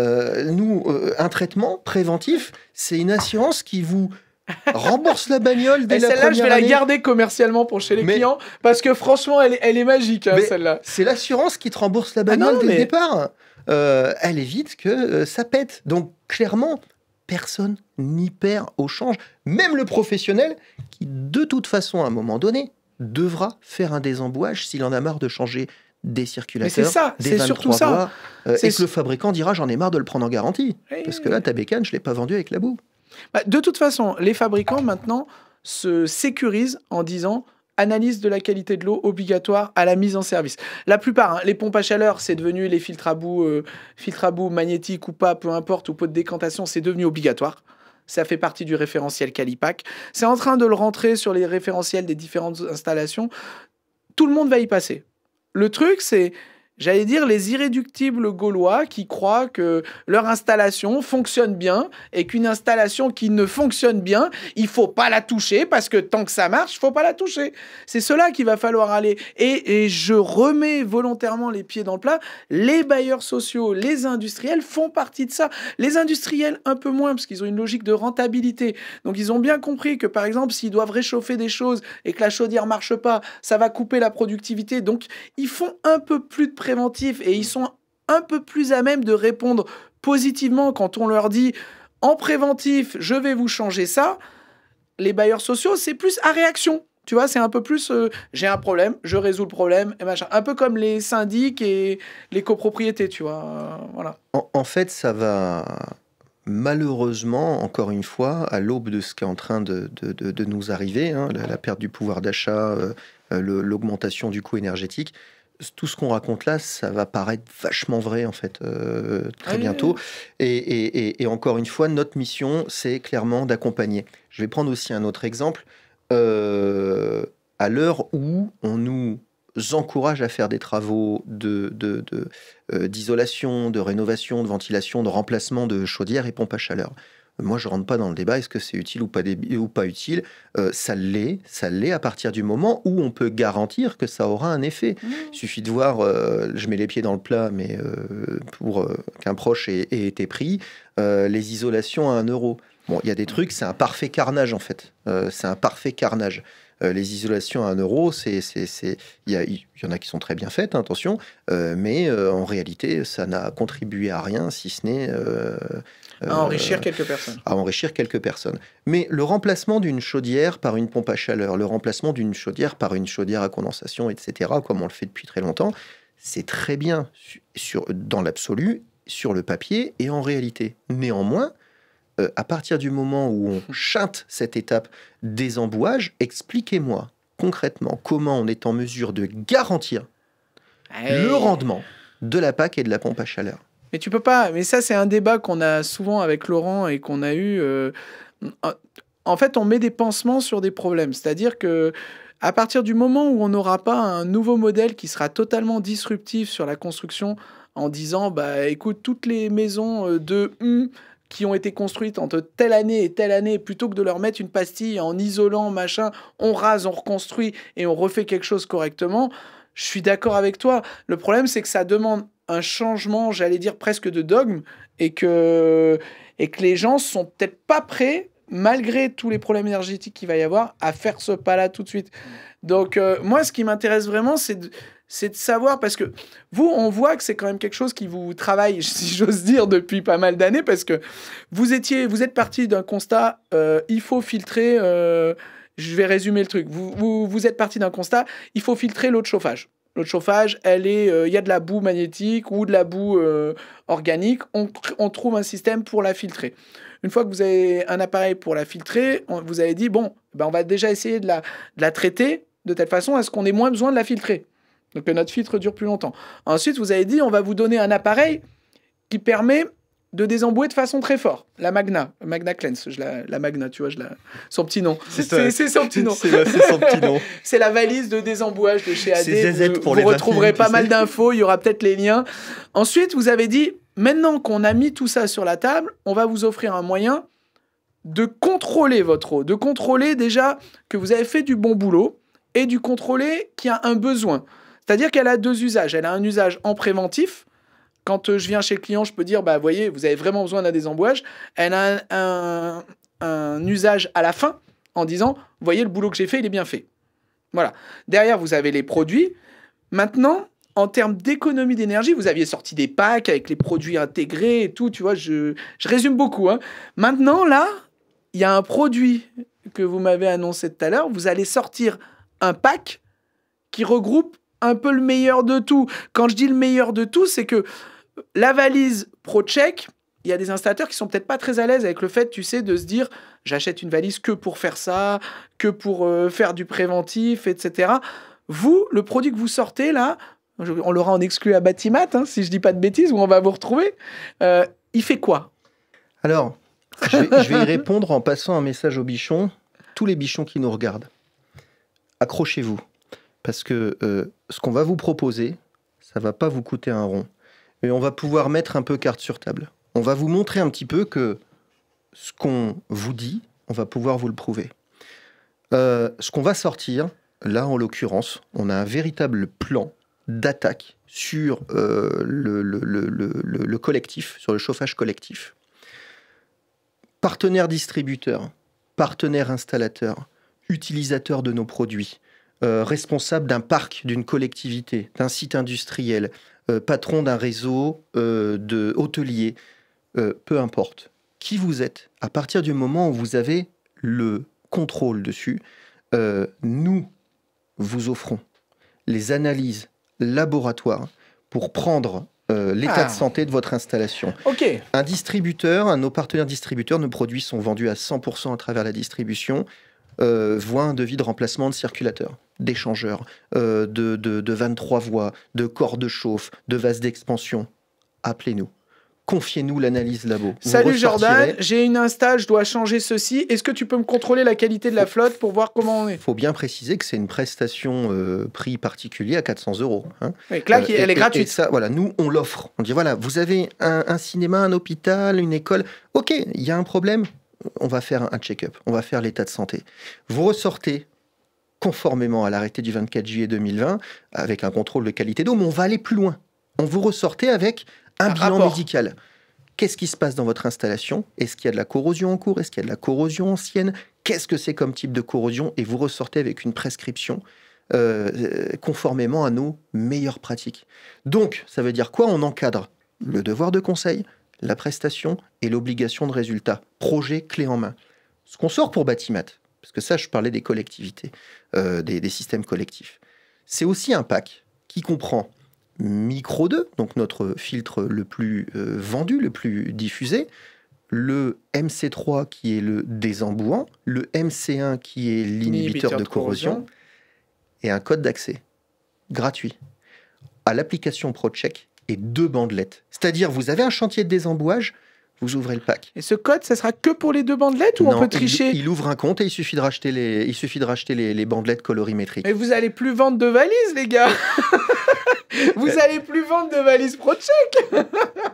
nous, un traitement préventif, c'est une assurance qui vous rembourse la bagnole dès la première année. Celle-là, je vais la garder commercialement pour chez les clients, parce que franchement, elle est magique, celle-là. C'est l'assurance qui te rembourse la bagnole dès le départ. Elle évite que ça pète. Donc, clairement, personne n'y perd au change. Même le professionnel qui, de toute façon, à un moment donné, devra faire un désembouage s'il en a marre de changer des circulateurs, des 23 voies, et que le fabricant dira « j'en ai marre de le prendre en garantie ». Parce que là, ta bécane, je ne l'ai pas vendue avec la boue. De toute façon, les fabricants, maintenant, se sécurisent en disant analyse de la qualité de l'eau obligatoire à la mise en service. La plupart, les pompes à chaleur, c'est devenu les filtres à bout magnétiques ou pas, peu importe, ou pots de décantation, c'est devenu obligatoire. Ça fait partie du référentiel Calipac. C'est en train de le rentrer sur les référentiels des différentes installations. Tout le monde va y passer. Le truc, c'est... J'allais dire les irréductibles gaulois qui croient que leur installation fonctionne bien et qu'une installation qui ne fonctionne bien, il faut pas la toucher parce que tant que ça marche, il faut pas la toucher. C'est cela qu'il va falloir aller. Et je remets volontairement les pieds dans le plat. Les bailleurs sociaux, les industriels font partie de ça. Les industriels un peu moins parce qu'ils ont une logique de rentabilité. Donc ils ont bien compris que par exemple, s'ils doivent réchauffer des choses et que la chaudière marche pas, ça va couper la productivité. Donc ils font un peu plus de préventif et ils sont un peu plus à même de répondre positivement quand on leur dit en préventif, je vais vous changer ça. Les bailleurs sociaux, c'est plus à réaction. Tu vois, c'est un peu plus j'ai un problème, je résous le problème et machin. Un peu comme les syndics et les copropriétés, tu vois. Voilà. En fait, ça va malheureusement, encore une fois, à l'aube de ce qui est en train de nous arriver, hein, la perte du pouvoir d'achat, l'augmentation du coût énergétique. Tout ce qu'on raconte là, ça va paraître vachement vrai en fait très bientôt. Et encore une fois, notre mission, c'est clairement d'accompagner. Je vais prendre aussi un autre exemple. À l'heure où on nous encourage à faire des travaux d'isolation, de rénovation, de ventilation, de remplacement de chaudières et pompes à chaleur. Moi, je ne rentre pas dans le débat, est-ce que c'est utile ou pas utile. Ça l'est à partir du moment où on peut garantir que ça aura un effet. Il suffit de voir, je mets les pieds dans le plat, mais pour qu'un proche ait été pris, les isolations à 1 euro. Bon, il y a des trucs, c'est un parfait carnage en fait. C'est un parfait carnage. Les isolations à 1 euro, il y en a qui sont très bien faites, hein, attention, mais en réalité, ça n'a contribué à rien, si ce n'est... à enrichir quelques personnes. À enrichir quelques personnes. Mais le remplacement d'une chaudière par une pompe à chaleur, le remplacement d'une chaudière par une chaudière à condensation, etc., comme on le fait depuis très longtemps, c'est très bien dans l'absolu, sur le papier et en réalité. Néanmoins, à partir du moment où on chinte cette étape des embouages, expliquez-moi concrètement comment on est en mesure de garantir le rendement de la PAC et de la pompe à chaleur. Mais tu peux pas. Mais ça, c'est un débat qu'on a souvent avec Laurent et qu'on a eu. En fait, on met des pansements sur des problèmes. C'est-à-dire que à partir du moment où on n'aura pas un nouveau modèle qui sera totalement disruptif sur la construction, en disant, bah, écoute, toutes les maisons qui ont été construites entre telle année et telle année, plutôt que de leur mettre une pastille en isolant, machin, on rase, on reconstruit et on refait quelque chose correctement, je suis d'accord avec toi. Le problème, c'est que ça demande un changement, j'allais dire presque de dogme, et que les gens sont peut-être pas prêts, malgré tous les problèmes énergétiques qu'il va y avoir, à faire ce pas-là tout de suite. Donc, moi, ce qui m'intéresse vraiment, c'est de savoir, parce que vous, on voit que c'est quand même quelque chose qui vous travaille, si j'ose dire, depuis pas mal d'années, parce que vous êtes parti d'un constat, il faut filtrer, je vais résumer le truc, vous êtes parti d'un constat, il faut filtrer l'eau de chauffage. L'eau de chauffage, il y a de la boue magnétique ou de la boue organique, on trouve un système pour la filtrer. Une fois que vous avez un appareil pour la filtrer, vous avez dit, bon, ben on va déjà essayer de la traiter de telle façon à ce qu'on ait moins besoin de la filtrer. Donc que notre filtre dure plus longtemps. Ensuite, vous avez dit, on va vous donner un appareil qui permet de désembouer de façon très forte. La Magna Cleanse. La Magna, tu vois, son petit nom. C'est son petit nom. C'est son petit nom. C'est la valise de désembouage de chez AD. C'est ZZ pour les vous retrouverez pas mal d'infos, il y aura peut-être les liens. Ensuite, vous avez dit, maintenant qu'on a mis tout ça sur la table, on va vous offrir un moyen de contrôler votre eau, de contrôler déjà que vous avez fait du bon boulot et du contrôler qu'il y a un besoin. C'est-à-dire qu'elle a 2 usages. Elle a un usage en préventif. Quand je viens chez le client, je peux dire, bah, voyez, vous avez vraiment besoin d'un désembouage. Elle a un usage à la fin en disant, voyez, le boulot que j'ai fait, il est bien fait. Voilà. Derrière, vous avez les produits. Maintenant, en termes d'économie d'énergie, vous aviez sorti des packs avec les produits intégrés et tout. Tu vois, je résume beaucoup, hein. Maintenant, là, il y a un produit que vous m'avez annoncé tout à l'heure. Vous allez sortir un pack qui regroupe un peu le meilleur de tout. Quand je dis le meilleur de tout, c'est que la valise ProCheck, il y a des installateurs qui sont peut-être pas très à l'aise avec le fait, tu sais, de se dire j'achète une valise que pour faire ça, que pour faire du préventif, etc. Vous, le produit que vous sortez là, on l'aura en exclu à Batimat, hein, si je dis pas de bêtises, où on va vous retrouver, il fait quoi? Alors, je vais y répondre en passant un message aux bichons, tous les bichons qui nous regardent. Accrochez-vous, parce que ce qu'on va vous proposer, ça va pas vous coûter un rond. Et on va pouvoir mettre un peu carte sur table. On va vous montrer un petit peu que ce qu'on vous dit, on va pouvoir vous le prouver. Ce qu'on va sortir, là en l'occurrence, on a un véritable plan d'attaque sur le collectif, sur le chauffage collectif. Partenaires distributeurs, partenaires installateurs, utilisateurs de nos produits, responsables d'un parc, d'une collectivité, d'un site industriel, patron d'un réseau de hôteliers, peu importe qui vous êtes, à partir du moment où vous avez le contrôle dessus, nous vous offrons les analyses laboratoires pour prendre l'état de santé de votre installation. Okay. Un distributeur, un de nos partenaires distributeurs, nos produits sont vendus à 100% à travers la distribution, voit un devis de remplacement de circulateur, d'échangeur, de 23 voies, de corps de chauffe, de vase d'expansion. Appelez-nous. Confiez-nous l'analyse labo. Salut Jordan, j'ai une Insta, je dois changer ceci. Est-ce que tu peux me contrôler la qualité de la flotte pour voir comment on est ? Il faut bien préciser que c'est une prestation prix particulier à 400 €. Hein. Et que là, elle est gratuite. Et ça, voilà, nous, on l'offre. On dit, voilà, vous avez un cinéma, un hôpital, une école. OK, il y a un problème. On va faire un check-up. On va faire l'état de santé. Vous ressortez conformément à l'arrêté du 24 juillet 2020 avec un contrôle de qualité d'eau, mais on va aller plus loin. On vous ressortez avec un bilan rapport médical. Qu'est-ce qui se passe dans votre installation ? Est-ce qu'il y a de la corrosion en cours ? Est-ce qu'il y a de la corrosion ancienne ? Qu'est-ce que c'est comme type de corrosion ? Et vous ressortez avec une prescription conformément à nos meilleures pratiques. Donc, ça veut dire quoi ? On encadre le devoir de conseil, la prestation et l'obligation de résultat. Projet clé en main. Ce qu'on sort pour Batimat, parce que ça, je parlais des collectivités, des systèmes collectifs. C'est aussi un pack qui comprend Micro 2, donc notre filtre le plus vendu, le plus diffusé, le MC3 qui est le désembouant, le MC1 qui est l'inhibiteur de corrosion, et un code d'accès gratuit à l'application ProCheck et 2 bandelettes. C'est-à-dire, vous avez un chantier de désembouage, vous ouvrez le pack. Et ce code, ça sera que pour les 2 bandelettes ou on peut tricher ? Il ouvre un compte et il suffit de racheter les bandelettes colorimétriques. Mais vous allez plus vendre de valises, les gars. Vous allez plus vendre de valises ProCheck.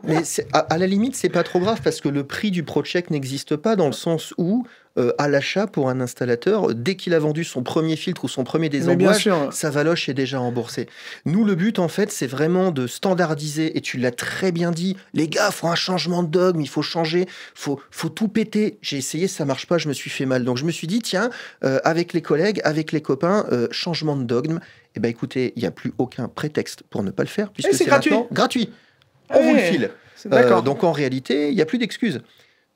Mais à la limite, c'est pas trop grave parce que le prix du ProCheck n'existe pas dans le sens où, à l'achat pour un installateur, dès qu'il a vendu son premier filtre ou son premier désembouage, sa valoche est déjà remboursée. Nous, le but, en fait, c'est vraiment de standardiser. Et tu l'as très bien dit, les gars, faut un changement de dogme, il faut changer, faut tout péter. J'ai essayé, ça marche pas, je me suis fait mal. Donc je me suis dit, tiens, avec les collègues, avec les copains, changement de dogme. Eh bien, écoutez, il n'y a plus aucun prétexte pour ne pas le faire, puisque c'est maintenant gratuit. On vous le file. Donc, en réalité, il n'y a plus d'excuses.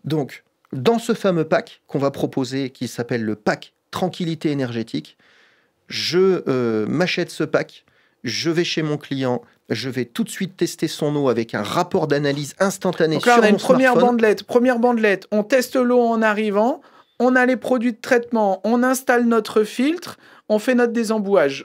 Donc, dans ce fameux pack qu'on va proposer, qui s'appelle le pack Tranquillité énergétique, je m'achète ce pack, je vais chez mon client, je vais tout de suite tester son eau avec un rapport d'analyse instantané sur mon smartphone. Donc là, on a une première bandelette, on teste l'eau en arrivant, on a les produits de traitement, on installe notre filtre, on fait notre désembouage.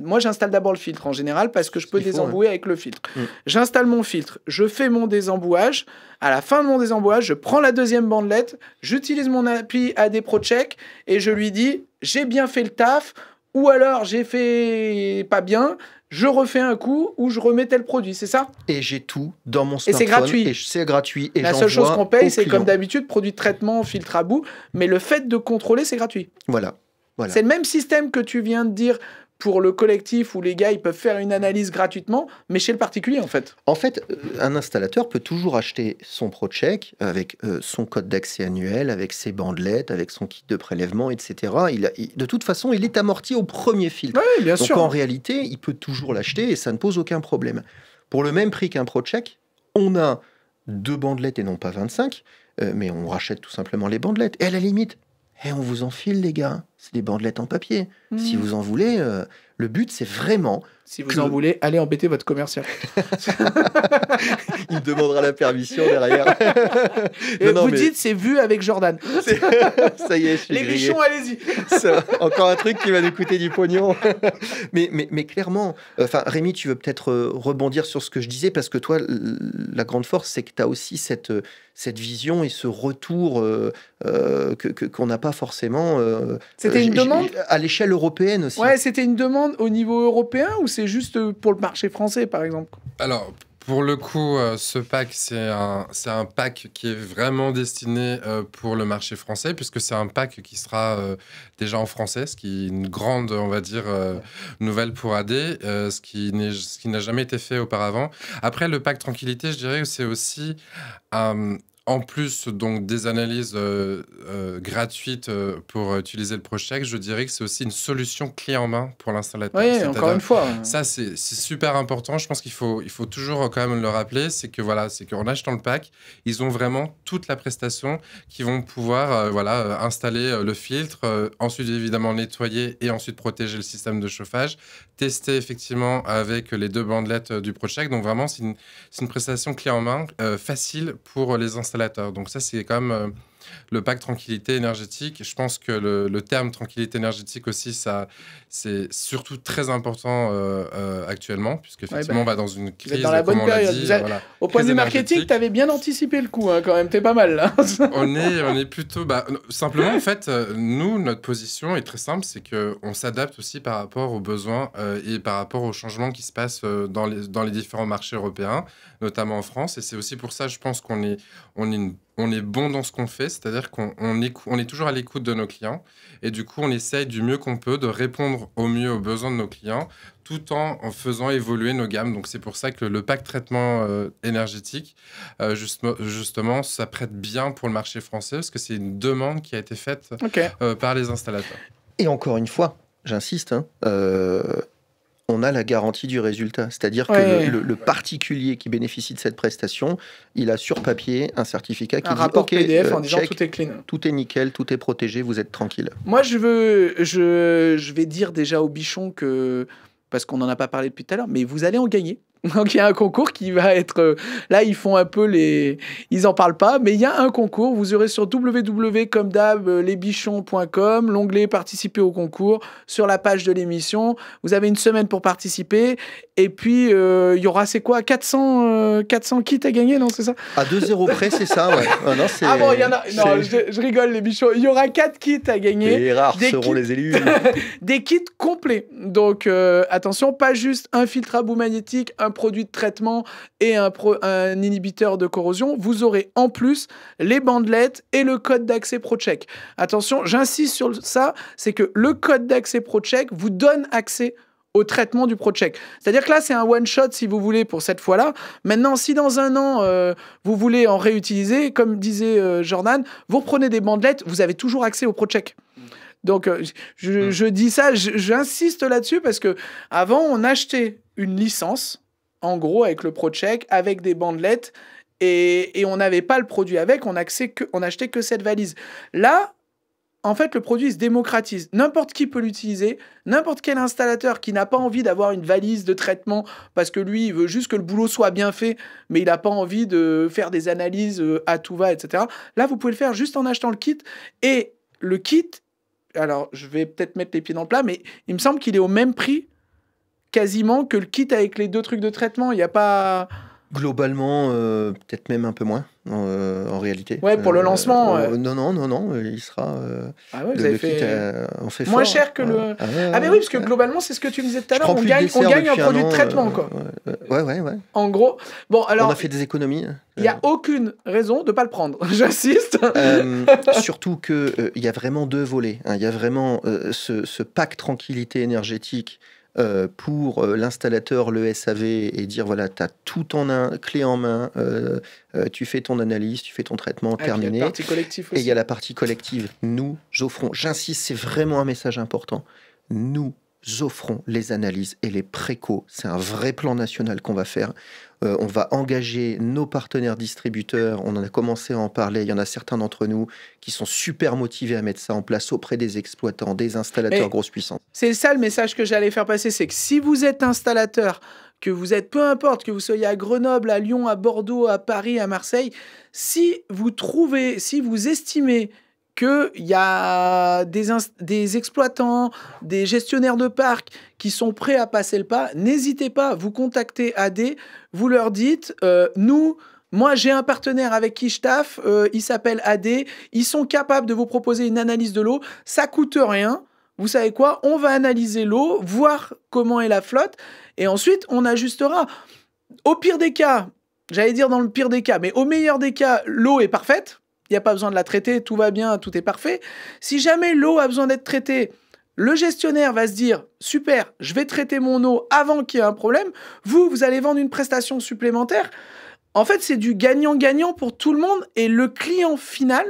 Moi, j'installe d'abord le filtre en général parce que je peux désembouer avec le filtre. J'installe mon filtre, je fais mon désembouage. À la fin de mon désembouage, je prends la 2e bandelette, j'utilise mon appli AD ProCheck et je lui dis « j'ai bien fait le taf » ou alors « j'ai fait pas bien ». Je refais un coup où je remets tel produit, c'est ça ? Et j'ai tout dans mon smartphone. Et c'est gratuit. Et c'est gratuit. Et la seule chose qu'on paye, c'est comme d'habitude, produit de traitement, filtre à bout. Mais le fait de contrôler, c'est gratuit. Voilà. C'est le même système que tu viens de dire pour le collectif où les gars ils peuvent faire une analyse gratuitement, mais chez le particulier en fait. En fait, un installateur peut toujours acheter son ProCheck avec son code d'accès annuel, avec ses bandelettes, avec son kit de prélèvement, etc. De toute façon, il est amorti au premier filtre. Oui, bien sûr. Donc en réalité, il peut toujours l'acheter et ça ne pose aucun problème. Pour le même prix qu'un ProCheck, on a 2 bandelettes et non pas 25, mais on rachète tout simplement les bandelettes. Et à la limite, on vous en file, les gars. C'est des bandelettes en papier. Si vous en voulez, le but, c'est vraiment... Si vous en voulez, allez embêter votre commercial. Il demandera la permission derrière. Dites, c'est vu avec Jordan. Ça y est, je suis les grillé. bichons, allez-y. Encore un truc qui va nous coûter du pognon. mais clairement, Rémi, tu veux peut-être rebondir sur ce que je disais, parce que toi, la grande force, c'est que tu as aussi cette vision et ce retour qu'on n'a pas forcément... C'était une demande à l'échelle européenne aussi. Ouais, c'était une demande au niveau européen ou c'est juste pour le marché français, par exemple ? Alors, pour le coup, ce pack, c'est un pack qui est vraiment destiné pour le marché français, puisque c'est un pack qui sera déjà en français, ce qui est une grande, on va dire, nouvelle pour AD, ce qui n'a jamais été fait auparavant. Après, le pack Tranquillité, je dirais que c'est aussi... en plus donc des analyses gratuites pour utiliser le ProCheck, je dirais que c'est aussi une solution clé en main pour l'installateur. Oui, encore une fois. Ça, c'est super important. Je pense qu'il faut toujours quand même le rappeler, c'est qu'en achetant le pack, ils ont vraiment toute la prestation qui vont pouvoir installer le filtre, ensuite évidemment nettoyer et ensuite protéger le système de chauffage, tester effectivement avec les 2 bandelettes du ProCheck. Donc vraiment, c'est une prestation clé en main, facile pour les installateurs. Donc ça, c'est quand même le pack tranquillité énergétique. Je pense que le terme tranquillité énergétique aussi, c'est surtout très important actuellement, puisqu'effectivement, on va dans une crise, dans la bonne période. Au point de vue marketing, tu avais bien anticipé le coup, hein, quand même. T'es pas mal, là. on est plutôt... simplement, en fait, nous, notre position est très simple, c'est qu'on s'adapte aussi par rapport aux besoins et par rapport aux changements qui se passent dans les différents marchés européens, notamment en France. Et c'est aussi pour ça, je pense qu'on est bon dans ce qu'on fait, c'est-à-dire qu'on est toujours à l'écoute de nos clients et du coup, on essaye du mieux qu'on peut de répondre au mieux aux besoins de nos clients tout en faisant évoluer nos gammes. Donc, c'est pour ça que le pack traitement énergétique, justement, ça prête bien pour le marché français parce que c'est une demande qui a été faite par les installateurs. Et encore une fois, j'insiste, on a la garantie du résultat. C'est-à-dire que le particulier qui bénéficie de cette prestation, il a sur papier un certificat qui dit rapport PDF en disant tout est clean. Tout est nickel, tout est protégé, vous êtes tranquille. Moi, je vais dire déjà au bichon que, parce qu'on n'en a pas parlé depuis tout à l'heure, mais vous allez en gagner. Donc, il y a un concours qui va être... là, ils font un peu les... Ils n'en parlent pas, mais il y a un concours. Vous aurez sur www.lesbichons.com l'onglet « Participer au concours » sur la page de l'émission. Vous avez une semaine pour participer. Et puis, il y aura, c'est quoi, 400 kits à gagner, non, c'est ça? À 2-0 près, c'est ça, ouais. Non, ah bon, il y en a... Non, je rigole, les bichons. Il y aura 4 kits à gagner. Les rares seront les élus. Des kits complets. Donc, attention, pas juste un filtre à bout magnétique, un produit de traitement et un inhibiteur de corrosion. Vous aurez en plus les bandelettes et le code d'accès ProCheck. Attention, j'insiste sur ça, c'est que le code d'accès ProCheck vous donne accès au traitement du ProCheck. C'est-à-dire que là, c'est un one-shot, si vous voulez, pour cette fois-là. Maintenant, si dans un an, vous voulez en réutiliser, comme disait Jordan, vous reprenez des bandelettes, vous avez toujours accès au ProCheck. Donc, je dis ça, j'insiste là-dessus, parce que avant, on achetait une licence, en gros, avec le ProCheck, avec des bandelettes, et on n'avait pas le produit avec, on achetait que cette valise. Là, en fait, le produit se démocratise. N'importe qui peut l'utiliser. N'importe quel installateur qui n'a pas envie d'avoir une valise de traitement parce que lui, il veut juste que le boulot soit bien fait, mais il n'a pas envie de faire des analyses à tout va, etc. Là, vous pouvez le faire juste en achetant le kit. Et le kit, alors je vais peut-être mettre les pieds dans le plat, mais il me semble qu'il est au même prix quasiment que le kit avec les 2 trucs de traitement. Il n'y a pas... Globalement, peut-être même un peu moins, en réalité. Ouais, pour le lancement. Non, il sera... ah ouais, vous avez fait... on fait moins fort. cher que le... Ah mais oui, parce que globalement, c'est ce que tu me disais tout à l'heure, on gagne un produit de traitement, quoi. Ouais. En gros, bon, alors... On a fait des économies. Il n'y a aucune raison de ne pas le prendre, j'insiste. Surtout qu'il y a vraiment 2 volets. Il y a vraiment ce pack tranquillité énergétique pour l'installateur, le SAV, et dire voilà, tu as tout clé en main, tu fais ton analyse, tu fais ton traitement, terminé. Il y a la partie collective aussi. Et il y a la partie collective. Nous offrons, j'insiste, c'est vraiment un message important, nous offrons les analyses et les précos. C'est un vrai plan national qu'on va faire. On va engager nos partenaires distributeurs. On en a commencé à en parler. Il y en a certains d'entre nous qui sont super motivés à mettre ça en place auprès des exploitants, des installateurs grosse puissance. C'est ça le message que j'allais faire passer, c'est que si vous êtes installateur, que vous êtes, peu importe, que vous soyez à Grenoble, à Lyon, à Bordeaux, à Paris, à Marseille, si vous estimez qu'il y a des exploitants, des gestionnaires de parcs qui sont prêts à passer le pas, n'hésitez pas, vous contactez AD, vous leur dites, moi j'ai un partenaire avec qui je taffe, il s'appelle AD, ils sont capables de vous proposer une analyse de l'eau, ça coûte rien, vous savez quoi, on va analyser l'eau, voir comment est la flotte, et ensuite on ajustera. Au pire des cas, j'allais dire dans le pire des cas, mais au meilleur des cas, l'eau est parfaite, il n'y a pas besoin de la traiter, tout va bien, tout est parfait. Si jamais l'eau a besoin d'être traitée, le gestionnaire va se dire « Super, je vais traiter mon eau avant qu'il y ait un problème ». Vous allez vendre une prestation supplémentaire. En fait, c'est du gagnant-gagnant pour tout le monde et le client final,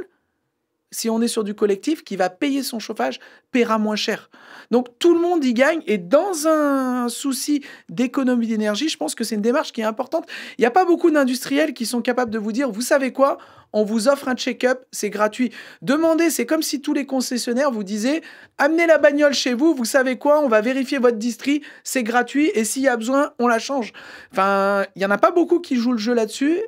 si on est sur du collectif, qui va payer son chauffage, paiera moins cher. Donc, tout le monde y gagne. Et dans un souci d'économie d'énergie, je pense que c'est une démarche qui est importante. Il n'y a pas beaucoup d'industriels qui sont capables de vous dire, vous savez quoi ? On vous offre un check-up, c'est gratuit. Demandez, c'est comme si tous les concessionnaires vous disaient, amenez la bagnole chez vous, vous savez quoi ? On va vérifier votre distri, c'est gratuit. Et s'il y a besoin, on la change. Enfin, il n'y en a pas beaucoup qui jouent le jeu là-dessus.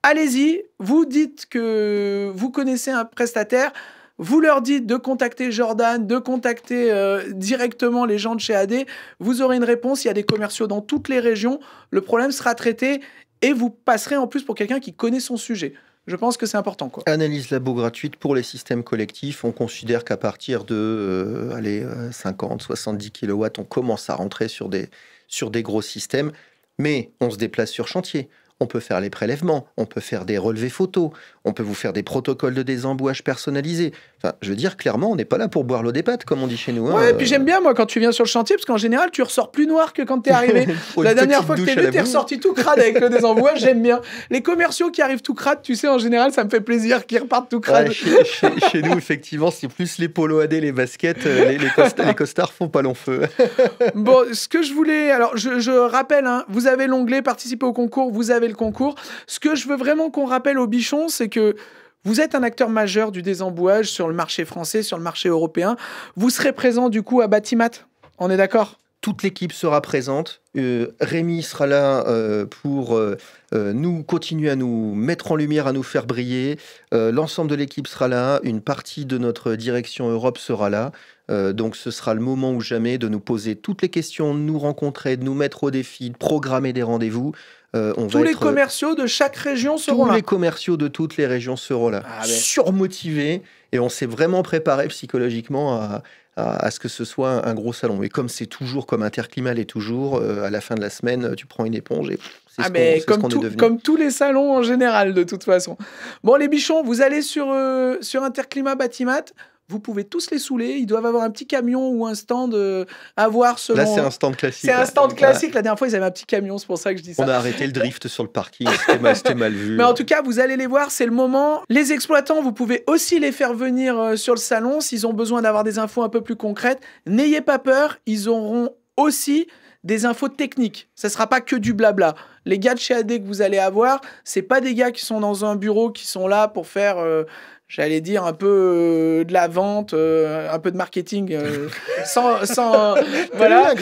Allez-y, vous dites que vous connaissez un prestataire, vous leur dites de contacter Jordan, de contacter directement les gens de chez AD, vous aurez une réponse, il y a des commerciaux dans toutes les régions, le problème sera traité et vous passerez en plus pour quelqu'un qui connaît son sujet. Je pense que c'est important, quoi. Analyse labo gratuite pour les systèmes collectifs. On considère qu'à partir de 50, 70 kW, on commence à rentrer sur des gros systèmes, mais on se déplace sur chantier. On peut faire les prélèvements, on peut faire des relevés photos, on peut vous faire des protocoles de désembouage personnalisés. Enfin, je veux dire, clairement, on n'est pas là pour boire l'eau des pâtes, comme on dit chez nous. Ouais, et puis j'aime bien, moi, quand tu viens sur le chantier, parce qu'en général, tu ressors plus noir que quand t'es arrivé. La dernière fois que t'es venu, t'es ressorti tout crade avec le désembouage, j'aime bien. Les commerciaux qui arrivent tout crade, tu sais, en général, ça me fait plaisir qu'ils repartent tout crade. Ouais, chez nous, effectivement, c'est plus les polos AD, les baskets, les costards font pas long feu. Bon, ce que je voulais... Alors, je rappelle, hein, vous avez l'onglet « Participer au concours », vous avez le concours. Ce que je veux vraiment qu'on rappelle aux bichons, c'est que vous êtes un acteur majeur du désembouage sur le marché français, sur le marché européen. Vous serez présent du coup à Batimat, on est d'accord ? Toute l'équipe sera présente. Rémi sera là pour nous continuer à nous mettre en lumière, à nous faire briller. L'ensemble de l'équipe sera là. Une partie de notre direction Europe sera là. Donc ce sera le moment ou jamais de nous poser toutes les questions, de nous rencontrer, de nous mettre au défi, de programmer des rendez-vous. Tous les commerciaux de chaque région seront là. Tous les commerciaux de toutes les régions seront là. Surmotivés. Et on s'est vraiment préparé psychologiquement à ce que ce soit un gros salon. Mais comme c'est toujours, comme Interclimat l'est toujours, à la fin de la semaine, tu prends une éponge et c'est ce qu'on est devenu. Comme tous les salons en général, de toute façon. Bon, les bichons, vous allez sur Interclimat Batimat. Vous pouvez tous les saouler. Ils doivent avoir un petit camion ou un stand à voir selon... Là, c'est un stand classique. C'est un stand classique. La dernière fois, ils avaient un petit camion. C'est pour ça que je dis ça. On a arrêté le drift sur le parking. C'était mal vu. Mais en tout cas, vous allez les voir. C'est le moment. Les exploitants, vous pouvez aussi les faire venir sur le salon. S'ils ont besoin d'avoir des infos un peu plus concrètes, n'ayez pas peur. Ils auront aussi des infos techniques. Ça ne sera pas que du blabla. Les gars de chez AD que vous allez avoir, c'est pas des gars qui sont dans un bureau, qui sont là pour faire... j'allais dire un peu de la vente, un peu de marketing, sans voilà.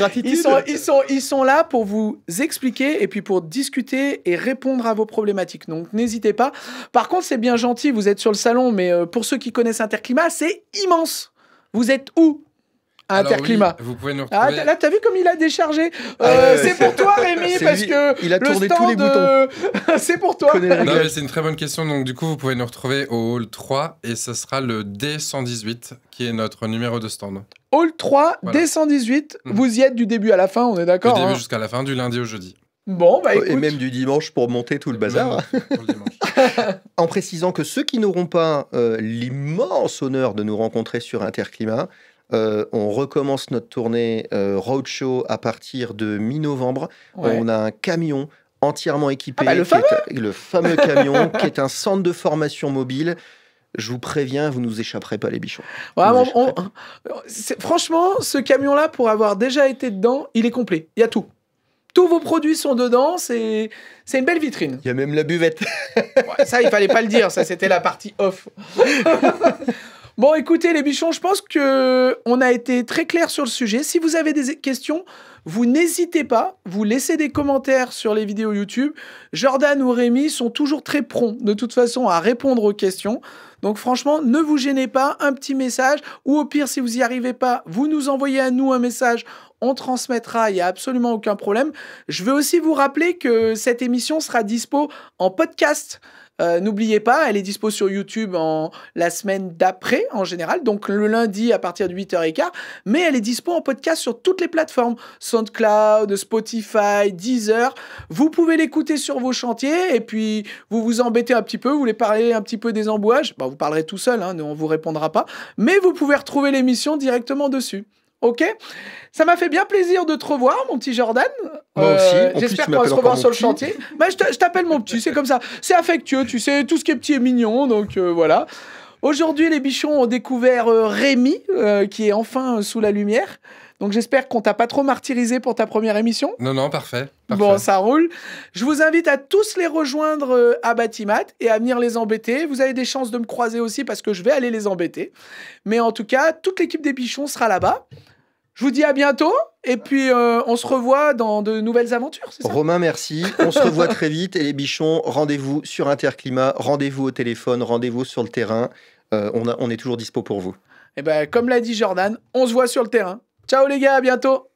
Ils sont là pour vous expliquer et puis pour discuter et répondre à vos problématiques. Donc n'hésitez pas. Par contre, c'est bien gentil, vous êtes sur le salon, mais pour ceux qui connaissent Interclimat, c'est immense. Vous êtes où ? Interclimat. Oui, vous pouvez nous retrouver. Là, t'as vu comme il a déchargé c'est pour toi, Rémi, parce que il a tourné tous les boutons. C'est pour toi. Non, mais c'est une très bonne question. Donc, du coup, vous pouvez nous retrouver au hall 3 et ce sera le D118 qui est notre numéro de stand. Hall 3, voilà. D118. Vous y êtes du début à la fin, on est d'accord ? Du début jusqu'à la fin, du lundi au jeudi. Bon, bah écoute. Et même du dimanche pour monter tout le bazar. Pour le dimanche. En précisant que ceux qui n'auront pas l'immense honneur de nous rencontrer sur Interclimat, on recommence notre tournée Roadshow à partir de mi-novembre. Ouais. On a un camion entièrement équipé, le fameux camion, qui est un centre de formation mobile. Je vous préviens, vous ne nous échapperez pas, les bichons. Ouais, franchement, ce camion-là, pour avoir déjà été dedans, il est complet. Il y a tout. Tous vos produits sont dedans, c'est une belle vitrine. Il y a même la buvette. Ouais, ça, il fallait pas le dire, ça c'était la partie off. Bon, écoutez les bichons, je pense qu'on a été très clair sur le sujet. Si vous avez des questions, vous n'hésitez pas, vous laissez des commentaires sur les vidéos YouTube. Jordan ou Rémi sont toujours très prompts, de toute façon, à répondre aux questions. Donc franchement, ne vous gênez pas, un petit message, ou au pire, si vous n'y arrivez pas, vous nous envoyez à nous un message, on transmettra, il n'y a absolument aucun problème. Je veux aussi vous rappeler que cette émission sera dispo en podcast. N'oubliez pas, elle est dispo sur YouTube la semaine d'après, en général, donc le lundi à partir de 8h15, mais elle est dispo en podcast sur toutes les plateformes, SoundCloud, Spotify, Deezer. Vous pouvez l'écouter sur vos chantiers, et puis vous vous embêtez un petit peu, vous voulez parler un petit peu des embouages, vous parlerez tout seul, hein, on ne vous répondra pas, mais vous pouvez retrouver l'émission directement dessus. Ok, ça m'a fait bien plaisir de te revoir, mon petit Jordan. Moi aussi. J'espère qu'on va se revoir sur le chantier. Bah, je t'appelle mon petit, c'est comme ça. C'est affectueux, tu sais, tout ce qui est petit est mignon, donc voilà. Aujourd'hui, les bichons ont découvert Rémi, qui est enfin sous la lumière. Donc j'espère qu'on t'a pas trop martyrisé pour ta première émission. Non, parfait. Bon, ça roule. Je vous invite à tous les rejoindre à Batimat et à venir les embêter. Vous avez des chances de me croiser aussi parce que je vais aller les embêter. Mais en tout cas, toute l'équipe des bichons sera là-bas. Je vous dis à bientôt et puis on se revoit dans de nouvelles aventures, c'est ça ? Romain, merci. On se revoit très vite et les bichons, rendez-vous sur Interclimat, rendez-vous au téléphone, rendez-vous sur le terrain. On est toujours dispo pour vous. Et ben, comme l'a dit Jordan, on se voit sur le terrain. Ciao les gars, à bientôt.